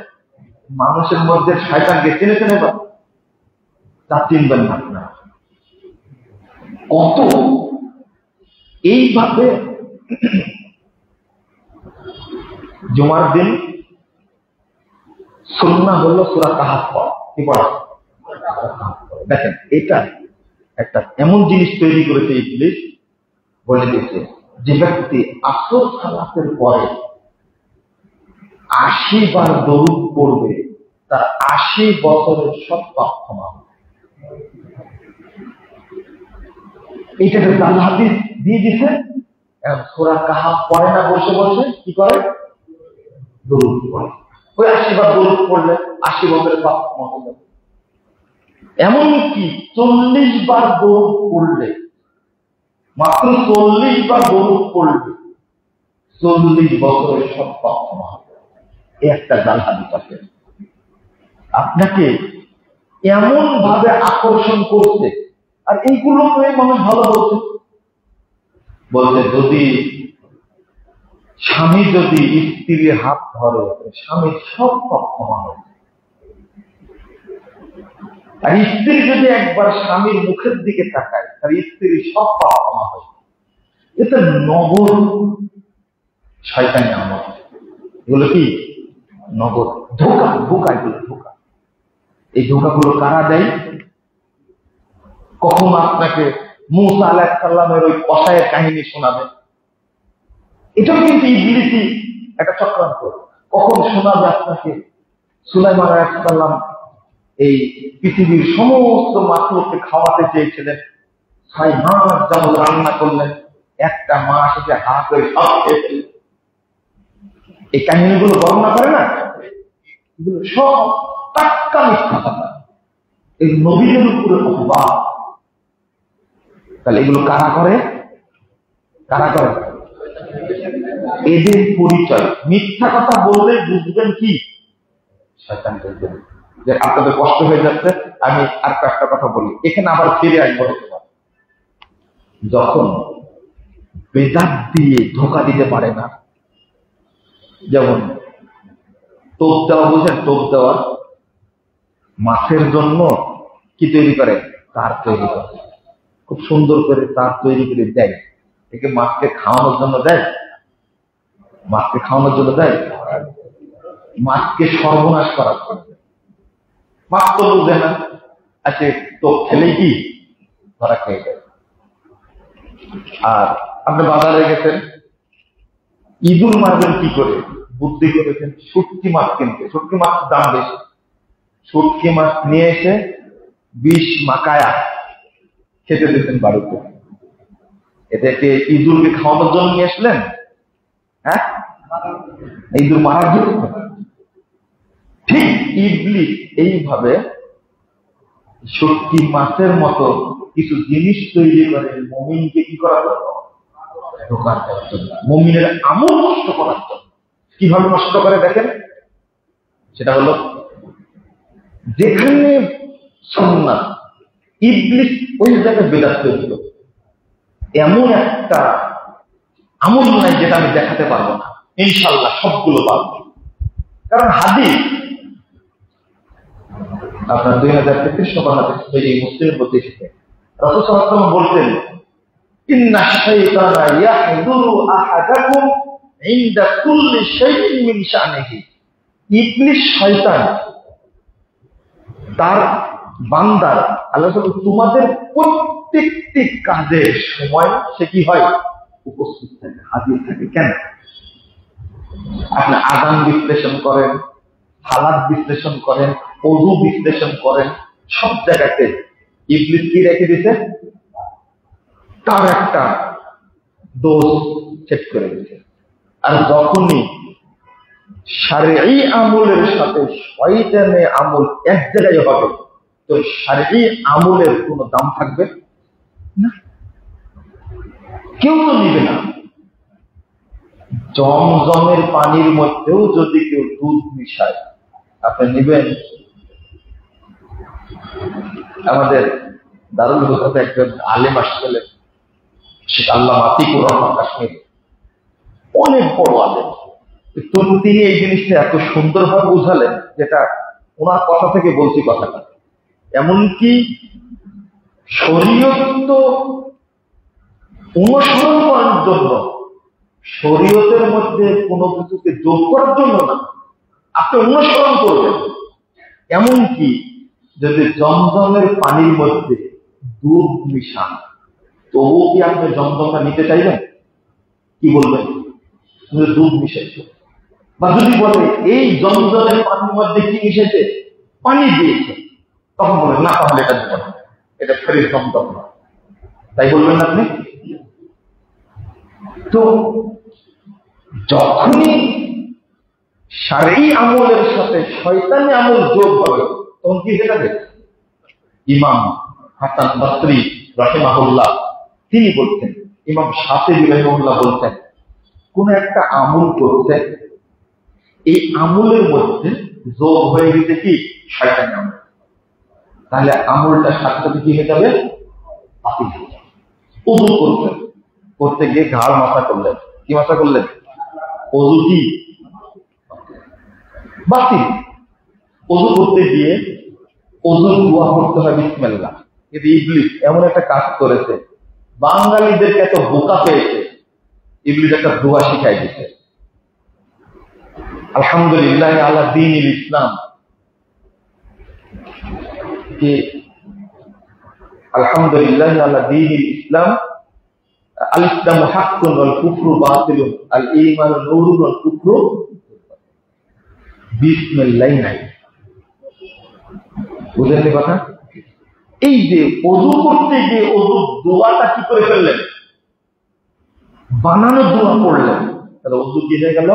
মানুষের মধ্যে শয়তানকে চিনেছেন? এবার তা চিনবেন না আপনারা। কত এইভাবে জুমার দিন সুন্নাহ হলো সূরা কাহফ পড়া। কি পড়া? দেখেন, এটা একটা এমন জিনিস তৈরি করেছে ইবলিস, বলে দিয়েছে যে ব্যক্তি আসর সালাতের পরে 80 বার দরুদ পড়বে, তার 80 বছরের সব পাপ ক্ষমা হবে। এইটাকে জাল হাদিস দিয়ে দিছে। সূরা কাহফ পড়ে না, বসে বসে কি করে? দরুদ পড়ে। ওই 80 বার দরুদ পড়লে 80 বছরের পাপ ক্ষমা হবে। এমনকি 40 বার দরুদ পড়লে, মাত্র 40 বার দরুদ পড়লে 40 বছরের সব পাপ ক্ষমা হবে। একটা জাল হাদিস আছে। আপনাকে এমন ভাবে আকর্ষণ করছে, আর এইগুলো মানুষ ভালো বলছে। বলছে যদি স্বামী যদি স্ত্রীর হাত ধরে, স্বামীর সব পাপ ক্ষমা হবে। আর স্ত্রী যদি একবার স্বামীর মুখের দিকে তাকায়, তার স্ত্রীর সব পাপ ক্ষমা হয়। এটা নগদ শয়তানি আমল। এগুলো কি? নগদ ধোঁকা। ধোঁকা, এগুলো ধোঁকা। এই ধোঁকাগুলো কারা দেয়? কখনো আপনাকে মূসা আলাইহিস সালামের ওই কসাইয়ের কাহিনী শোনাবে, এটাও কিন্তু ইবলিসি একটা চক্রান্ত। কখন শোনাবে আপনাকে সুলাইমান আলাইহিস সালাম এই পৃথিবীর সমস্ত মাখলুককে খাওয়াতে চেয়েছিলেন, 6 মাস যাবত রান্না করলেন, একটা মাস এসে হাত করে সব খেয়েছিল। এই কাহিনীগুলো বর্ণনা করে না, এগুলো সব টাটকা মিথ্যা কথা। এই নবীদের উপরে অপবাদ। তাহলে এগুলো কারা করে? কারা করে? এদের পরিচয়। মিথ্যা কথা বললে বুঝবেন কি? শয়তান বলবেন। যে আপনাদের কষ্ট হয়ে যাচ্ছে, আমি আর একটা কথা বলি, এখানে আবার ফিরে আসবো। যখন বেদাত দিয়ে ধোঁকা দিতে পারে না, যেমন টোপ দেওয়া, বুঝেন? টোপ দেওয়া মাছের জন্য কি তৈরি করে? তার তৈরি করে, খুব সুন্দর করে তার তৈরি করে দেয়। একে মাছকে খাওয়ানোর জন্য দেয়? মাছকে খাওয়ানোর জন্য দেয়? মাছকে সর্বনাশ করার জন্য। মাছ তো বুঝে না, আছে তো খেলেই কি ধরা খেয়ে যায়। আর আপনি বাজারে গেছেন, ইঁদুর মারবেন কি করে? বুদ্ধি করেছেন শুটকি মাছ কিনতে। শুটকি মাছ দাম বেশি। শুটকি মাছ নিয়ে এসে বিষ মাকায়া খেতে দিতেন বাড়িতে। এটাকে ইঁদুরকে খাওয়ানোর জন্য নিয়ে আসলেন হ্যাঁ, ইঁদুর মারার জন্য। ঠিক ইবলিস এইভাবে শক্তি মাছের মতো কিছু জিনিস তৈরি করে মুমিনকে কি করার জন্য, ঢোকার জন্য, মুমিনের আমল নষ্ট করার জন্য। কিভাবে নষ্ট করে দেখেন, সেটা হলো যেখানে সুন্নাত, ইবলিস ওই জায়গায় বিদাত তৈরি করে। এমন একটা আমল নাই যেটা আমি দেখাতে পারবো না, ইনশাল্লাহ সবগুলো পারবো। কারণ হাদিস আপনার 2033 নম্বর হাদিস এই মুসলিমের মধ্যে এসেছে, রাসূল সাল্লাল্লাহু আলাইহি ওয়াসাল্লাম বলতেন, ইন্না শাইতানা ইয়াহদুরু আহাদাকুম ইনদা কুল্লি শাইইন মিন শানিহি। ইবলিস শয়তান তার বান্দার, আল্লাহ তোমাদের প্রত্যেকটি কাজের সময় সে কি হয়, উপস্থিত থাকে, হাজির থাকে। কেন? আপনি আযান বিশ্লেষণ করেন, সালাত বিশ্লেষণ করেন, ওযু বিশ্লেষণ করেন, সব জায়গাতে ইবলিস কি রেখে দিতে, তার একটা দোষ সেট করে দিতে। আর যখনই শারঈ আমলের সাথে শয়তানি আমল এক জায়গায় হবে, তো শারঈ আমলের কোনো দাম থাকবে না, কেউ তো নিবে না। জমজমের পানির মধ্যেও যদি কেউ দুধ মিশায়, আপনি নিবেন? আমাদের দারুল হুদাতে একজন আলেম আসছিলেন, শেখ আল্লামা আতিকুর রহমান কাশ্মীরি, অনেক বড় আলেম। তো তিনি এই জিনিসটা এত সুন্দরভাবে বুঝালেন, যেটা ওনার কথা থেকে বলছি কথাটা। এমনকি শরীয়ত তো অনুসরণ করার জন্য, শরীয়তের মধ্যে কোনো কিছুকে যোগ করার জন্য না, আপনি অনুসরণ করবেন। এমনকি যদি জমজমের পানির মধ্যে দুধ মিশান, তবুও কি আপনি জমজমটা নিতে চাইবেন? কি বলবেন? দুধ মিশাইছে, বা যদি বলে এই জমজমের পানির মধ্যে কি মিশেছে, পানি দিয়েছে, তখন বলেন না, তাহলে এটা দেবেন না, এটা ফেরির জমজম না, তাই বলবেন আপনি। তো যখনই শারঈ আমলের সাথে শয়তানি আমল যোগ হবে, তখন কি হয়ে যাবে? ইমাম হাসান বসরি রাহিমাহুল্লাহ তিনি বলছেন, ইমাম শাফিঈ রাহিমাহুল্লাহ বলছেন, কোন একটা আমল করছে, এই আমলের মধ্যে যোগ হয়ে গেছে কি শয়তানি আমল, তাহলে আমলটা সাথে সাথে কি হয়ে যাবে? বাতিল হয়ে যাবে। ওযু করছেন, করতে গিয়ে ঘাড় মাথা করলেন, কি মাথা করলেন? ওযু কি বাতিল। ওযু করতে গিয়ে ওযুর দোয়া করতে হয় বিসমিল্লাহ। কিন্তু ইবলিস এমন একটা কাজ করেছে, বাঙালিদেরকে এত বোকা পেয়েছে, ইবলিস একটা দোয়া শিখাই দিচ্ছে, আলহামদুলিল্লাহ আলা দীনিল ইসলাম, কি আলহামদুলিল্লাহ আলা দীনিল ইসলাম, আল ইসলামু হাক্কুন ওয়াল কুফরু বাতিলুন, আল ঈমানু নূরুন ওয়াল কুফরু বিসমিল্লাহ নাই। বুঝলেন কথা? এই যে ওযু করতে গিয়ে ওযু দোয়াটা কি করে ফেললেন, বানানো দোয়া পড়লেন, তাহলে ওযু কি হয়ে গেল?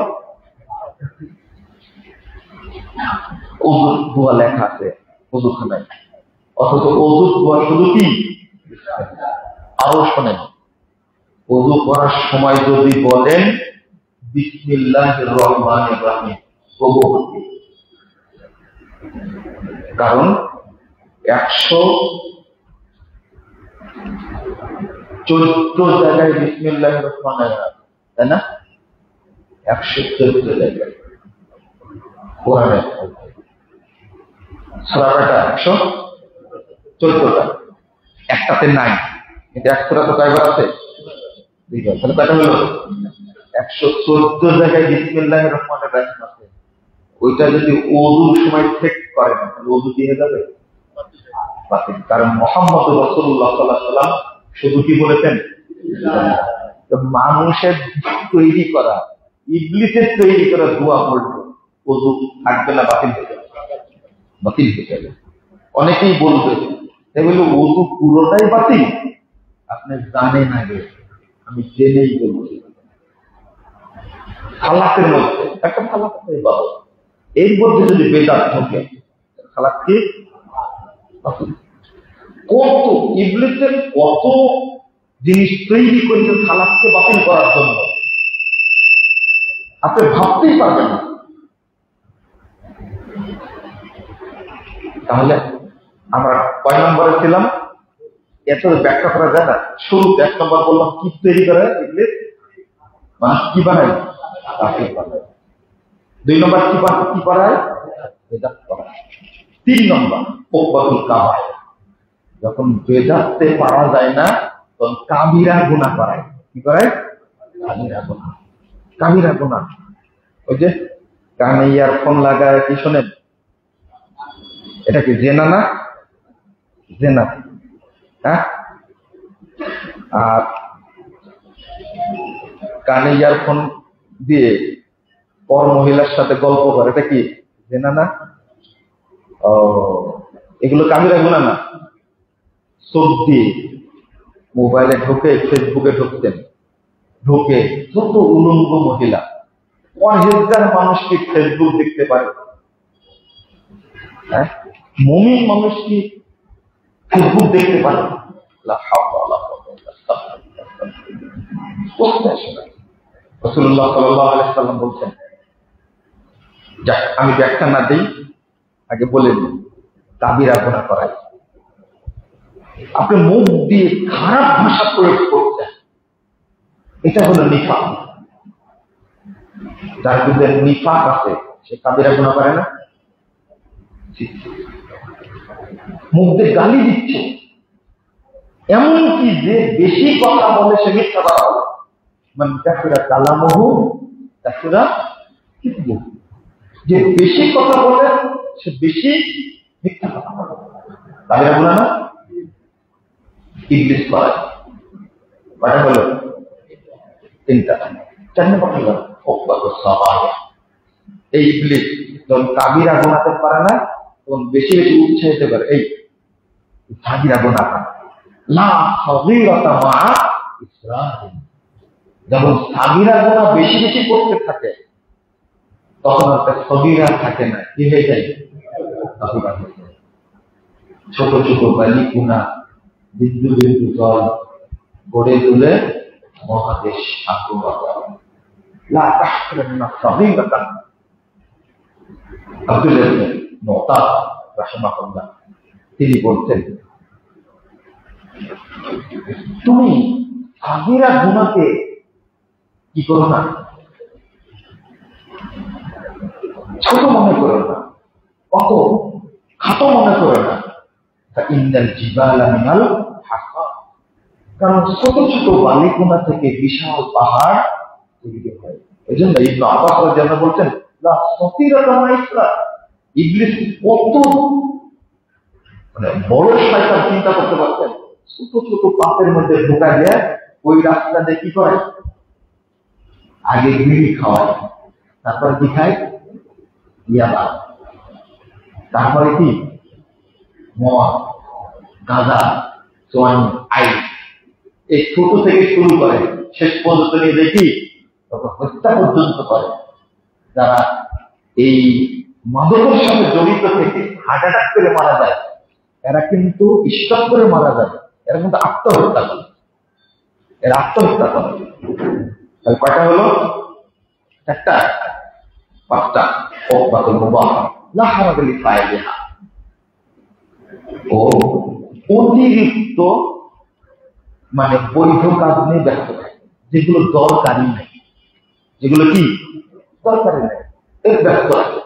ওযু দোয়া লেখা আছে ওযুখানায়, অথচ ওযু দোয়া শুধু কি? আরো শোনেন, ওযু করার সময় যদি বলেন বিসমিল্লাহির রহমানির রহিম, কারণ 114 জায়গায় বিসমিল্লাহির রহমানির রহিম, তাই না? 114 জায়গায় কোরআনে সূরাটা 114টা, একটাতে নাই, কিন্তু 100টা তো কয়বার আছে? দুইবার। তাহলে কয়টা হলো? 114 জায়গায় বিসমিল্লাহির রহমানির রহিম আছে। ওইটা যদি ওযুর সময় চেক করেন, তাহলে ওযু দিয়ে যাবে বাতিল। কারণ মুহাম্মদ রাসূলুল্লাহ সাল্লাল্লাহু আলাইহি ওয়াসাল্লাম শুধু কি বলেছেন? তো মানুষের তৈরি করা, ইবলিসের তৈরি করা দোয়া পড়বে, ওযু থাকবে না, বাতিল হয়ে যাবে, বাতিল হয়ে যাবে। অনেকেই বলবে এগুলো ওযু পুরোটাই বাতিল, আপনি জানেন আগে, আমি জেনেই বলছি। খালাকের মধ্যে একটা খালাক ইবাদত, এর মধ্যে যদি বেদাত ঢোকে খালাক কি কত ইবলিসের কত জিনিস তৈরি করেছে খালাককে বাতিল করার জন্য, আপনি ভাবতেই পারবেন না। তাহলে আমরা কয় নম্বরে ছিলাম? এত ব্যাখ্যা করা যায় না। শুরুতে 1 নম্বর বললাম কি তৈরি করে ইবলিস, মানুষ কি বানায়, কাফির বানায়। 2 নম্বর কি করায়, বেদাত করায়। 3 নম্বর ওকবাতুল কাবায়, যখন বেদাতে পারা যায় না তখন কাবিরা গুনাহ করায়। কি করায়? কাবিরা গুনাহ। কাবিরা গুনাহ ওই যে কানে ইয়ারফোন লাগায় কি শোনেন, এটা কি জেনা না? জেনা। হ্যাঁ, আর কানে ইয়ারফোন দিয়ে পর মহিলার সাথে গল্প করে, এটা কি জেনা না? ও, এগুলো কাবিরা গুনাহ না? চোখ দিয়ে মোবাইলে ঢোকে, ফেসবুকে ঢুকতেন, ঢোকে যত উলঙ্গ মহিলা, পরহেজগার মানুষ কি ফেসবুক দেখতে পারে? হ্যাঁ, মুমিন মানুষ কি ফেসবুক দেখতে পারে? রাসূলুল্লাহ সাল্লাল্লাহু আলাইহি ওয়াসাল্লাম বলছেন, যাক আমি ব্যাখ্যা না দেই, আগে বলে দিই, কাবিরা গুনাহ করাই। আপনি মুখ দিয়ে খারাপ ভাষা প্রয়োগ করছেন, এটা হলো নিফাক। যার মধ্যে নিফাক আছে সে কাবিরা গুনাহ করে না? মুখ দিয়ে গালি দিচ্ছে, এমনকি যে বেশি কথা বলে সে মিথ্যা কথা বলে। মানে কাফিরা কালামহু কাফিরা কিতবু, যে বেশি কথা বলে সে বেশি মিথ্যা কথা বলে। কাবিরা গুনাহ না? ইবলিস করে। কয়টা হলো? 3টা। 4 নম্বর হলো ওকবাতুস সাগায়। এই ইবলিস যখন কাবিরা গুনাহতে পারে না তখন বেশি বেশি উৎসাহিত করে, এই সাগীরা গুনাহ লা সাগীরাতা মা ইসরাহিম। যখন সাগীরা গুনাহ বেশি বেশি করতে থাকে তখন আর সগীরা থাকে না, কি হয়ে যায়? ছোট ছোট বালি গুনাহ বিন্দু বিন্দু জল গড়ে তুলে মহাদেশ আক্রমণ করে। লা তাহকিরান্না সাগীরাতান। আব্দুল্লাহ ইবনে মুতাব রাহিমাহুল্লাহ তিনি বলতেন, তুমি সাগীরা গুনাহকে কি করো না, ছোট মনে করো না, অত খাটো মনে করো না। ইন্নাল জিবালা মিনাল হাসা, কারণ ছোট ছোট বালিগুনা থেকে বিশাল পাহাড় তৈরি হয়। এই জন্য ইবনে আব্বাস রাদিয়াল্লাহু বলছেন, লা সাগীরাতা মা ইসরা। ইবলিস কত মানে বড় শয়তান চিন্তা করতে পারছেন, ছোট ছোট পাপের মধ্যে ঢোকা দিয়ে ওই রাস্তা দিয়ে কি করে, আগে বিড়ি খাওয়ায়, তারপরে কি খায়, ইয়াবা, তারপরে কি মদ, গাঁজা, সোয়ান, আইস, এই ছোট থেকে শুরু করে শেষ পর্যন্ত নিয়ে দেখি হত্যা পর্যন্ত করে। যারা এই মাদকের সাথে জড়িত থেকে হার্ট অ্যাটাক করে মারা যায়, এরা কিন্তু স্ট্রোক করে মারা যায়, এরা কিন্তু আত্মহত্যা করে, এরা আত্মহত্যা করে। তাহলে কয়টা হলো? 4টা, 5টা। ওকবাতুল মুবাহ লা হারাজা লিফাইলিহা। ও অতিরিক্ত মানে বৈধ কাজ নিয়ে ব্যস্ত থাকে, যেগুলো দরকারি নেই, যেগুলো কি দরকারি নেই এর ব্যস্ত থাকে।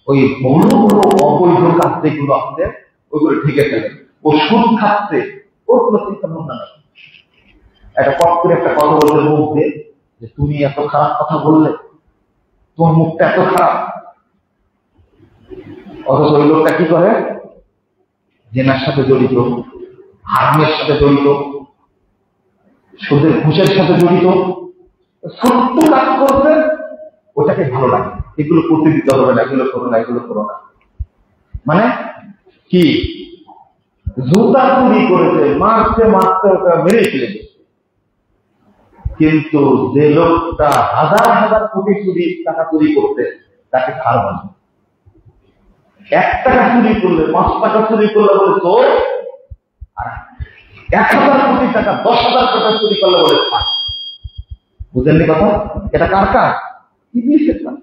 ওই বড় বড় অবৈধ কাজ যেগুলো আছে ওইগুলো ঢেকে ফেলে। ও সুদ খাচ্ছে, ওর কোনো চিন্তা ভাবনা নেই। একটা পট করে একটা কথা বলতে মুখ দিয়ে যে তুমি এত খারাপ কথা বললে, তোমার মুখটা এত খারাপ। অথচ ওই লোকটা কি করে, জেনার সাথে জড়িত, হারামের সাথে জড়িত, সুদের ঘুষের সাথে জড়িত, ছোট্ট কাজ করছে, ওটাকে ভালো লাগে, এগুলো করতে দিতে হবে না, এগুলো করো না, এগুলো করো না। মানে কি, জুতা চুরি করেছে, মারতে মারতে ওটা মেরে ফেলে দিচ্ছে, কিন্তু যে লোকটা হাজার হাজার কোটি টাকা চুরি করতে, তাকে হার মানে। 1 টাকা চুরি করলে, 5 টাকা চুরি করলে বলে চোর, আর 1000 কোটি টাকা, 10,000 টাকা চুরি করলে বলে ফাঁস। বুঝলেন কথা? এটা কার কাজ? ইবলিসের কাজ।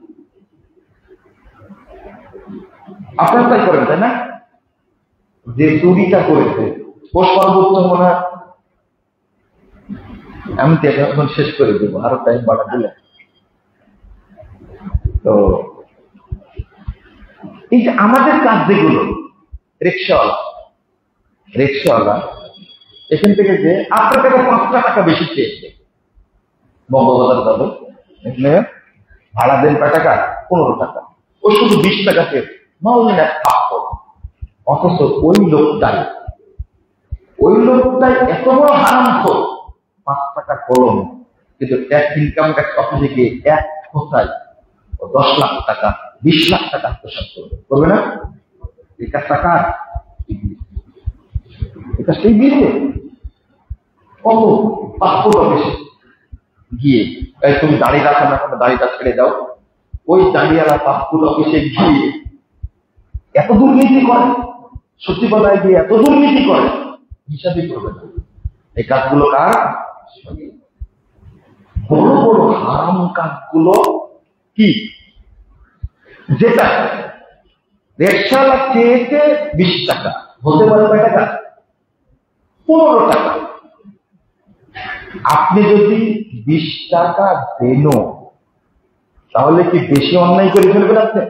আপনারা তাই করেন, তাই না? যে চুরিটা করেছে ও সর্বোচ্চ মনে হয়, আমি তো এখন শেষ করে দেবো, আরো টাইম বাড়া দিলে। তো এই যে আমাদের কাজ যেগুলো, রিক্সাওয়ালা এখান থেকে যে আপনার থেকে 5 টাকা বেশি চেয়েছে, বঙ্গবাজার যাবে, এখানে ভাড়া দেন কয় টাকা? 15 টাকা। ও শুধু 20 টাকা চেয়েছে, মাউলিন এক পাপ। অথচ ওই লোকটাই এত বড় হারামখোর, 5 টাকা কলম, কিন্তু ইনকাম ট্যাক্স অফিসে গিয়ে 1 খোঁচায় 10 লাখ টাকা, 20 লাখ টাকা আত্মসাৎ করবে না? এই কাজটা কার? এটা সেই বিয়ে কত পাসপোর্ট অফিসে গিয়ে, তুমি দাঁড়িয়ে রাখো না, কোনো দাড়িটা ছেড়ে দাও, ওই দাঁড়িয়েলা পাসপোর্ট অফিসে গিয়ে এত দুর্নীতি করে, সচিবালয় দিয়ে এত দুর্নীতি করে, হিসাবই করবে না। এই কাজগুলো কার? বড় বড় হারাম কাজগুলো কি? যেটা রিকশাওয়ালা চেয়েছে 20 টাকা, হতে পারে কয় টাকা? 15 টাকা। আপনি যদি 20 টাকা দেন, তাহলে কি বেশি অন্যায় করে ফেলবেন আপনি?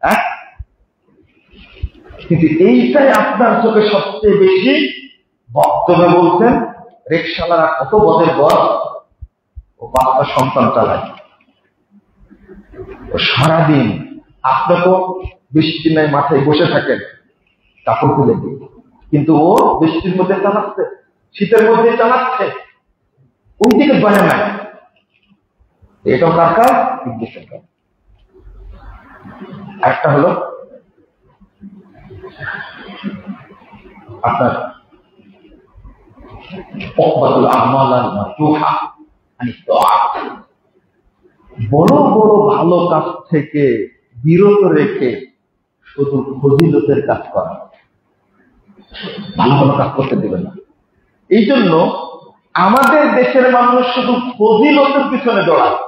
হ্যাঁ, কিন্তু এইটাই আপনার চোখে সবচেয়ে বেশি। বক্তব্যে বলছেন রিকশাওয়ালারা কত বছর বয়স, ও 5টা সন্তান চালায়, ও সারাদিন। আপনি তো বৃষ্টি নাই, মাথায় বসে থাকেন কাপড় তুলে দিয়ে, কিন্তু ও বৃষ্টির মধ্যে চালাচ্ছে, শীতের মধ্যে চালাচ্ছে, ওই দিকে বলে নাই। এটাও কার কাজ? ইবলিসের কাজ। একটা হলো আপনার বড় বড় ভালো কাজ থেকে বিরত রেখে শুধু ফজিলতের কাজ করা, ভালো ভালো কাজ করতে দেবে না। এই জন্য আমাদের দেশের মানুষ শুধু ফজিলতের পিছনে দৌড়ায়।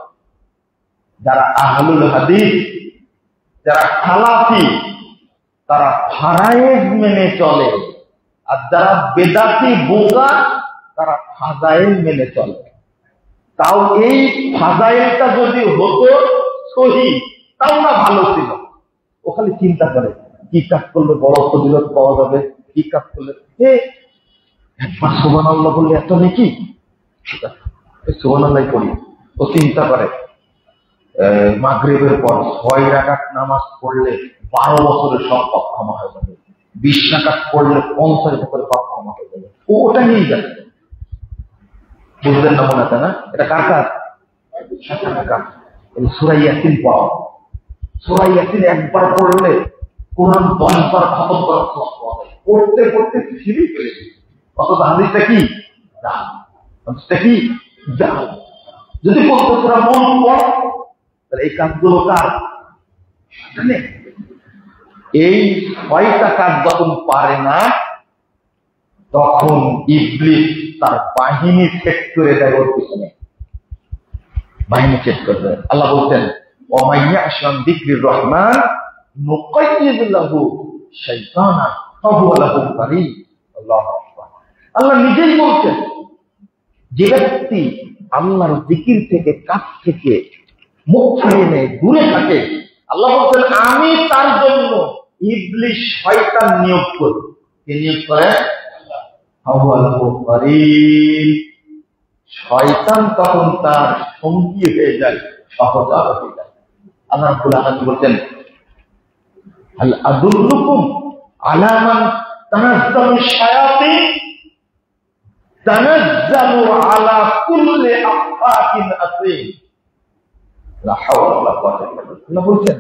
যারা আহলুল হাদিস, যারা সালাফি, তারা ফারায়েজ মেনে চলে, আর যারা বেদাতি বোকা, তারা ফাজাইল মেনে চলে। তাও এই ফাজাইলটা যদি হতো সহি, তাও না ভালো ছিল। ও খালি চিন্তা করে কি কাজ করলে বড় ফজিলত পাওয়া যাবে, কি কাজ করলে একবার সুবহানাল্লাহ বললে এত নাকি, সুবহানাল্লাহ করি। ও চিন্তা করে মাগরিবের পর 6 রাকাত নামাজ পড়লে 12 বছরের সব পাপ ক্ষমা হয়ে যাবে, 20 রাকাত পড়লে 50 বছরের পাপ ক্ষমা হয়ে যাবে। ও ওটা নিয়ে যাচ্ছে। বুঝলেন না মনে হয় না? এটা কার কাজ? সূরা ইয়াসিন পড়ো। সূরা ইয়াসিন একবার পড়লে কোরআন 10 বার খতম করা সওয়াব পাওয়া যায়। পড়তে পড়তে ছিঁড়ে ফেলে দিই। অথচ হাদিসটা কি? হাদিসটা কি? যদি বলতো তোরা মন পড়, তাহলে এই কাজগুলো কার? এই 6টা কাজ যখন পারে না, তখন ইবলিস তার বাহিনী সেট করে দেয় ওর পিছনে। বাহিনী সেট করে দেয়। আল্লাহ বলতেন ওয়ামাইয়া আশরাম যিকরির রহমান নুকাইয়িদ লাহু শাইতানা ফাহুয়া লাহু কারীন। আল্লাহু আকবার। আল্লাহ নিজেই বলছেন, যে ব্যক্তি আল্লাহর জিকির থেকে, কাজ থেকে মুখ ফিরিয়ে নেয়, দূরে থাকে, আল্লাহ বলছেন আমি তার জন্য ইবলিস শয়তান নিয়োগ করি। কে নিয়োগ করে? শয়তান তখন তার সঙ্গী হয়ে যায়, সহচর হয়ে যায়। আল্লাহ রাব্বুল আলামিন বলছেন হাল আদুল্লুকুম আলা মান তানাজ্জালু শায়াতিন তানাজ্জালু আলা কুল্লি আফাকিন আসীম। লা হাওলা ওয়ালা কুওয়াতা ইল্লা বিল্লাহ। আল্লাহ বলছেন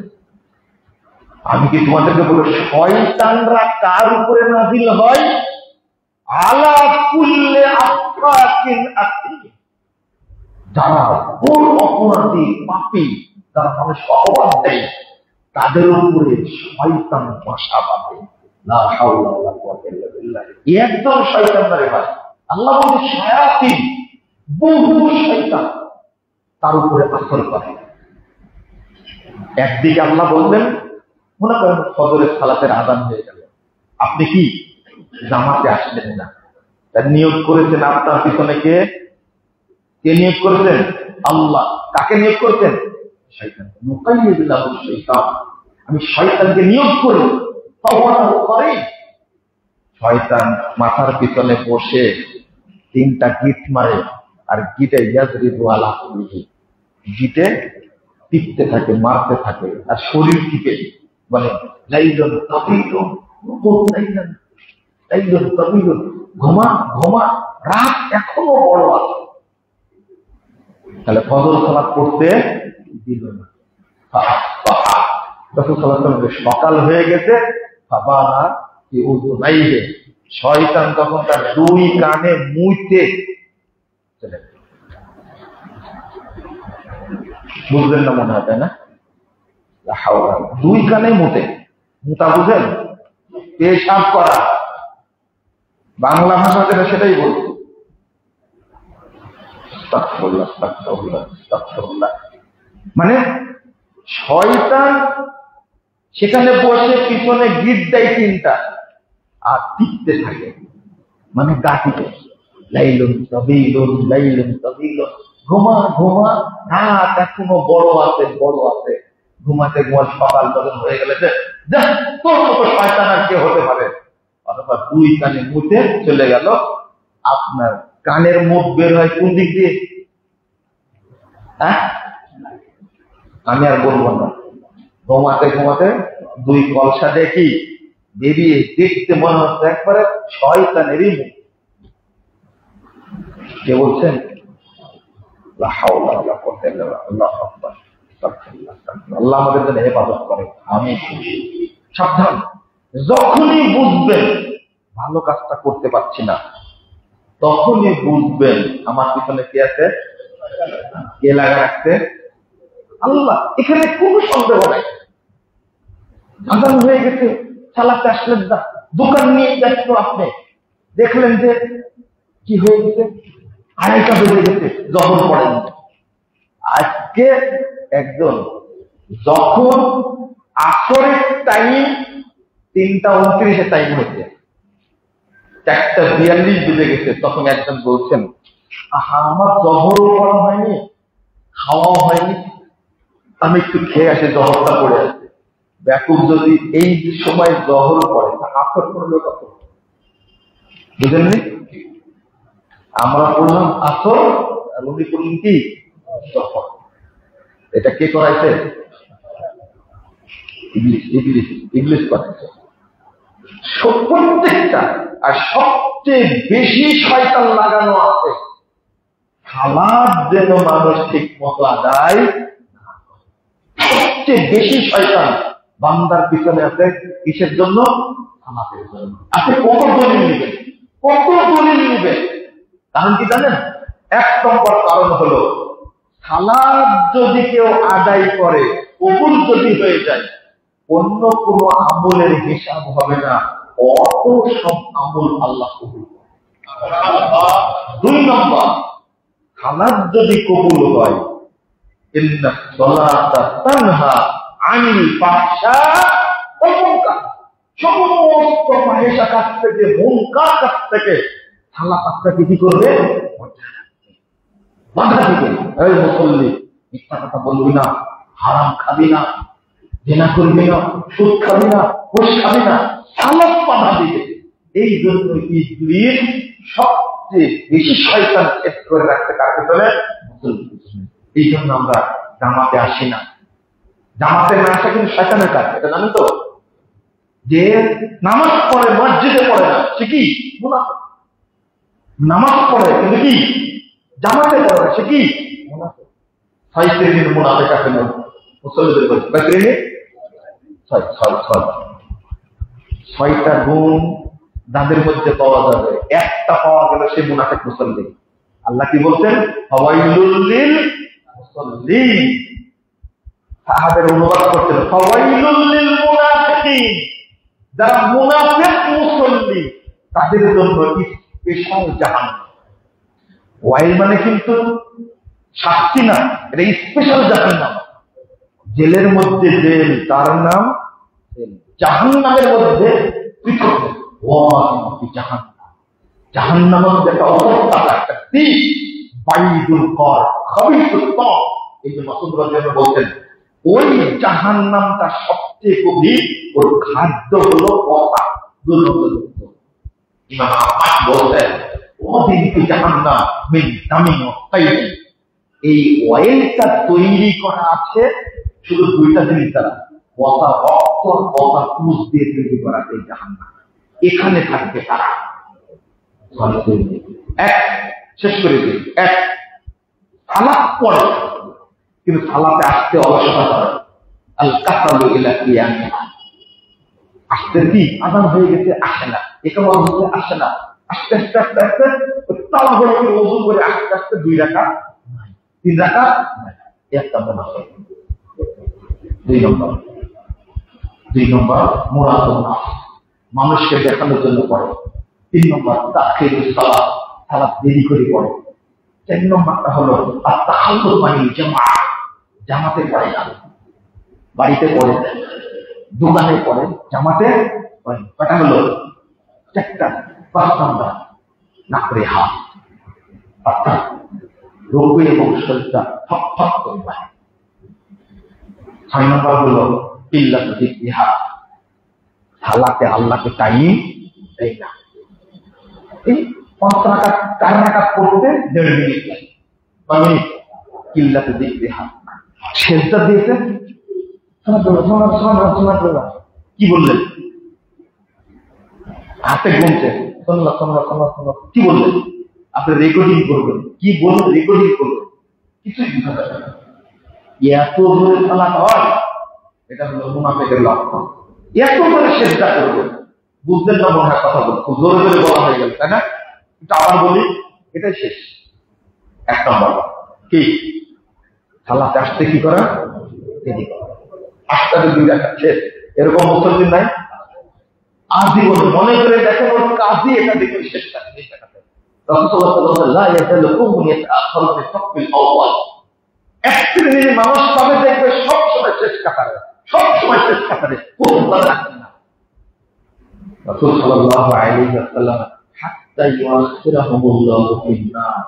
আমি কি তোমাদেরকে বলবো শয়তানরা কার উপরে নাজিল হয়? আলা কুল্লি আফাকিন আসীম, যারা বড় অপরাধী পাপী, যারা মানুষ অপবাদ দেয়, তাদের উপরে শয়তান বাসা বাঁধে। লা হাওলা ওয়ালা কুওয়াতা ইল্লা বিল্লাহ। একদম শয়তান না রে ভাই, আল্লাহ বলেন শায়াতিন, বহু শয়তান তার উপরে আসর করে। একদিকে আল্লাহ বললেন, মনে করেন ফজরের সালাতের আযান হয়ে গেল, আপনি কি জামাতে আসলেন না, তার নিয়োগ করেছেন আপনার পিছনে কে? কে নিয়োগ করেছেন? আল্লাহ। কাকে নিয়োগ করেছেন? শয়তান। মুকাইয়িদ লাহু শাইতান, আমি শয়তানকে নিয়োগ করি। শয়তান মাথার পিছনে বসে 3টা গিট মারে, আর গিটে ইয়াজরিবু আলা কুল্লি, গিটে টিপতে থাকে, মারতে থাকে, আর শরীর থেকে বলে লাইলুন তাবিলুন, লাইলুন তাবিলুন, ঘুমা ঘুমা, রাত এখনো বড় আছে। তাহলে ফজর সালাত পড়তে দিল না। রাসূল সাল্লাল্লাহু আলাইহি ওয়াসাল্লাম সকাল হয়ে গেছে, ফাবালা কি উযুনাইহি, শয়তান তখন তার 2 কানে মুইতে চলে। বুঝলেন না মনে হয়, তাই না? 2 কানে মুতে, মুতা বুঝেন? পেশাব করা, বাংলা ভাষাতে সেটাই বলছে। আস্তাগফিরুল্লাহ, আস্তাগফিরুল্লাহ, আস্তাগফিরুল্লাহ। মানে শয়তান সেখানে বসে পিছনে গিট দেয় 3টা, আর টিপতে থাকে, মানে গাটিতে লাইলুন তাবিলুন, লাইলুন তাবিলুন, ঘুমা ঘুমা, রাত এখনো বড় আছে, বড় আছে। ঘুমাতে ঘুমাতে সকাল তখন হয়ে গেলে যে তোর মতো শয়তান আর কে হতে পারে। অথবা 2 কানে মুতে চলে গেল। আপনার কানের মুখ বের হয় কোন দিক দিয়ে? আমি আর বলবো না। ঘুমাতে ঘুমাতে 2 কলসা দেখি বেরিয়ে, দেখতে মনে হচ্ছে একবারে শয়তানেরই মুখ। কে বলছেন? লা হাওলা ওয়ালা কুওয়াতা ইল্লা বিল্লাহ। আল্লাহু আকবার। আল্লাহ আমাদের জন্য হেফাজত করে। আমিন। সাবধান, যখনই বুঝবেন ভালো কাজটা করতে পারছি না, তখনই বুঝবেন আমার পিছনে কে আছে, কে লাগা রাখছে? আল্লাহ। এখানে কোনো সন্দেহ নাই। আযান হয়ে গেছে, সালাতে আসলেন না, দোকান নিয়ে যাচ্ছেন, আপনি দেখলেন যে কি হয়ে গেছে, 2:30টা বেজে গেছে, যখন পড়েন। আজকে একজন যখন আসরের টাইম 3:29 টাইম হচ্ছে, 4:42 বেজে গেছে, তখন একজন বলছেন, আহা আমার জহরও পড়া হয়নি, খাওয়াও হয়নি, আমি একটু খেয়ে আসি, জহরটা পড়ে আছে। ব্যাকুব যদি এই সময় জহর পড়ে, আসর পড়লো কত? বুঝলেন? আমরা পড়লাম আসর, আর উনি পড়লেন কি জহর। এটা কে করাইছে? ইবলিস। ইবলিস, ইবলিস করাইছে প্রত্যেকটা। আর সবচেয়ে বেশি শয়তান লাগানো আছে সালাত যেন মানুষ ঠিক মতো আদায়। সবচেয়ে বেশি শয়তান বান্দার পিছনে আছে কিসের জন্য? সালাতের জন্য। আপনি কত দলিল নিবেন, কত দলিল নিবেন? কারণ কি জানেন? 1 নম্বর কারণ হলো, সালাত যদি কেউ আদায় করে, কবুল যদি হয়ে যায়, অন্য কোন আমলের হিসাব হবে না, অত সব আমল আল্লাহ কবুল করে। 2 নম্বর, সালাত যদি কবুল হয়, ইন্না সালাতা তানহা আনিল ফাহশা ওয়াল মুনকার, সমস্ত ফাহিশা কাজ থেকে, মুনকার কাজ থেকে সালাত আপনাকে কি করবে? বাধা দিবে। এই মুসল্লি, মিথ্যা কথা বলবি না, হারাম খাবি না, জিনা করবি না, সুদ খাবি না, ঘুষ খাবি না, সালাত বাধা দিবে। এই জন্য ইবলিস সবচেয়ে বেশি শয়তান সেট করে রাখতে কাকে বলে? মুসল্লি। এই জন্য আমরা জামাতে আসি না। জামাতে না আসা কিন্তু শয়তানের কাজ, এটা জানেন তো? যে নামাজ পড়ে মসজিদে পড়ে না, সে কি মুনাফিক। নামাজ পড়ে কিন্তু কি জামাতে পড়ে না, সে কি মুনাফিক। 6 শ্রেণীর মুনাফিক আছে না মুসল্লিদের মধ্যে? কয় শ্রেণী? 6টা গুণ যাদের মধ্যে পাওয়া যাবে, একটা পাওয়া গেলে সে মুনাফিক মুসল্লি। আল্লাহ কি বলছেন? ফাওয়াইলুল লিল মুসাল্লিন। সাহাবারা অনুবাদ করতেন ফাওয়াইলুল লিল মুনাফিকিন, যারা মুনাফিক মুসল্লি তাদের জন্য স্পেশাল জাহান্নাম। ওয়াইল মানে কিন্তু শাস্তি না, এটা স্পেশাল জাহান্নাম। জেলের মধ্যে জেল, তার নাম জাহান্নামের মধ্যে পৃথক জাহান্নাম। জাহান্নামের মধ্যে একটা অবস্থা, একটা দিক বাইদুল কর খবিসুত। এই যে মাসুদ রাদিয়াল্লাহু বলতেন ওই জাহান্নামটা সবচেয়ে গভীর, ওর খাদ্য হলো কথা দুর্গন্ধযুক্ত। ইমাম আহমদ বলতেন ওদিনকে জাহান্নাম মিন দামিন ওয়া কাইদ। এই অয়েলটা তৈরি করা আছে শুধু দুইটা জিনিস দ্বারা, কথা রক্ত, কথা পুষ দিয়ে তৈরি করা এই জাহান্নাম। এখানে থাকবে তারা। এক শেষ করে দিই, এক সালাত পড়ে কিন্তু সালাতে আসতে অলসতা করে। আল কাসালু ইলা কিয়ামিহ, আসতে কি আযান হয়ে গেছে আসে না, একামত হচ্ছে আসে না, আস্তে আস্তে আস্তে আস্তে তালা করে ওযু করে আস্তে আস্তে 2 রাকাত 3 রাকাত একটা মুনাফিক। 2 নম্বর মুরাদুন নাস, মানুষকে দেখানোর জন্য পড়ে। 3 নম্বর তাখিরুস সালাত, সালাত দেরি করে পড়ে। 4 নম্বরটা হলো আত-তাখাল্লুফ আনিল জামাআহ, জামাতে পড়ে না, বাড়িতে পড়ে, দোকানে পড়ে, জামাতে পড়ে। কটা হলো? 4টা। 5 নম্বর নাকরে হাত, অর্থাৎ রুকু এবং সিজদা ঠক ঠক করে পায়। 6 নম্বর হলো কিল্লাতু যিকরিহা, সালাতে আল্লাহকে টাইম দেয় না। এই 5 রাকাত 4 রাকাত পড়তে 1.5 মিনিট লাগে, 5 মিনিট। কিল্লাতু যিকরিহা, সিজদা দিয়েছে কি বললেন? হাতে গুনছে কি বললেন? আপনি রেকর্ডিং করবেন, কি বলবেন রেকর্ডিং করবেন, কিছুই বোঝা যাবে না। এত জোরে সালাত হয়, এটা হলো মুনাফিকের লক্ষণ। এত করে সিজদা করবেন, বুঝলেন না মনে হয় কথা বলবো, জোরে জোরে বলা হয়ে গেল, তাই না? এটা আবার বলি, এটাই শেষ। 1 নম্বর কি? সালাতে আসতে কি করা? দেরি করা। আসতে 2 রাকাত শেষ। এরকম মুসল্লি নাই? আজীবন মনে করে দেখেন ওর কাজই এটা দেখে শেষ করে। রাসূলুল্লাহ সাল্লাল্লাহু আলাইহি ওয়াসাল্লাম এক শ্রেণীর মানুষ পাবে, দেখবে সবসময় শেষ কাতারে, সবসময় শেষ কাতারে, কোথাও রাখেন না। রাসূল সাল্লাল্লাহু আলাইহি ওয়াসাল্লাম হাত্তা ইউআখিরাহুমুল্লাহু ফিন-নার,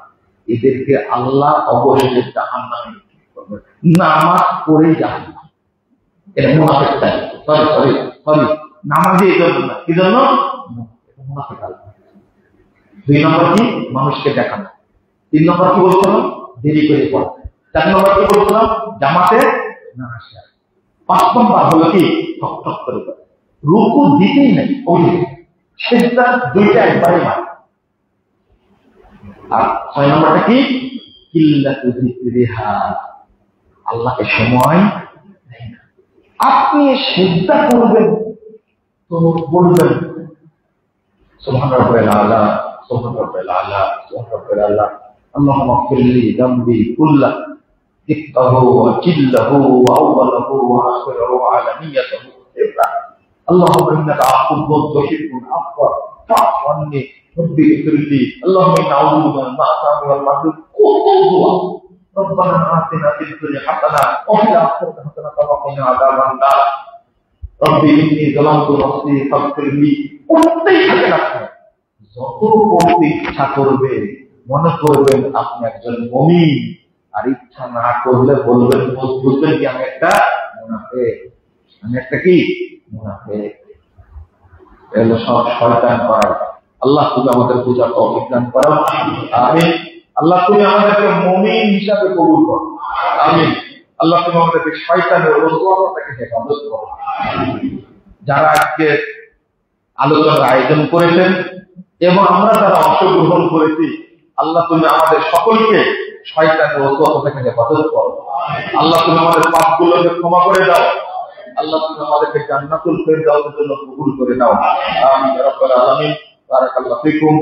এদেরকে আল্লাহ অবশেষে জাহান্নামে করবে, নামাজ পড়ে জাহান্নাম। এটা মুনাফিক তাই, সরি নামাজে এই জন্য না, কি জন্য? মুনাফিক। 2 নম্বর কি? মানুষকে দেখানো। 3 নম্বর কি বলছিলাম? দেরি করে পড়া। 4 নম্বর কি বলছিলাম? জামাতে না আসা। 5 নম্বর হলো কি? ঠক ঠক করে পড়া, রুকু দিতেই নাই, ওই সিজদা 2টা একবারে মারে। আর 6 নম্বরটা কি? কিল্লাতু যিকরিহা, আল্লাহকে সময় দেয় না। আপনি সিজদা করবেন তো বলবেন সুবহান রাব্বিল আলা, সুবহান রাব্বিল আলা, সুবহান রাব্বিল আলা, আল্লাহুম্মা ইগফিরলি যামবি কুল্লা দিক্কাহু ওয়া জিল্লাহু ওয়া আওয়ালাহু ওয়া আখিরাহু ওয়া আলানিয়াতাহু ইবরা, আল্লাহুম্মা ইন্নাকা আফুউন তুহিব্বুল আফওয়া ফা'ফু আন্নি রাব্বি ইগফিরলি, আল্লাহুম্মা ইন্না আউযু বিকা মিনাল মা'সামি ওয়াল মাগরিব। রব্বানা আতিনা ফিদ দুনিয়া হাসানাহ ওয়া ফিল আখিরাতি হাসানাতাও ওয়া কিনা আযাবান নার, রব্বি ইন্নী যালামতু নাফসি ফাগফিরলি। করতেই থাকেন আপনি, যত পড়তে ইচ্ছা করবে মনে করবেন আপনি একজন মুমিন, আর ইচ্ছা না করলে বলবেন, বুঝবেন কি আমি একটা মুনাফিক, আমি একটা কি মুনাফিক। এগুলো সব শয়তান করার। আল্লাহ তুমি আমাদের পূজার তৌফিক দান করো, আমিন। আল্লাহ তুমি আমাদেরকে মুমিন হিসাবে কবুল করো, আমিন। আল্লাহ তুমি আমাদেরকে শয়তানের ওয়াসওয়াসা থেকে হেফাজত করো। যারা আজকে আলোচনার আয়োজন করেছেন এবং আমরা যারা অংশগ্রহণ করেছি, আল্লাহ তুমি আমাদের সকলকে শয়তানের ওয়াসওয়াসা থেকে হেফাজত করো। আল্লাহ তুমি আমাদের পাপগুলোকে ক্ষমা করে দাও। আল্লাহ তুমি আমাদেরকে জান্নাতুল ফেরদাউসের জন্য কবুল করে নাও, আমিন ইয়া রাব্বাল আলামিন। বারাকাল্লাহু ফিকুম।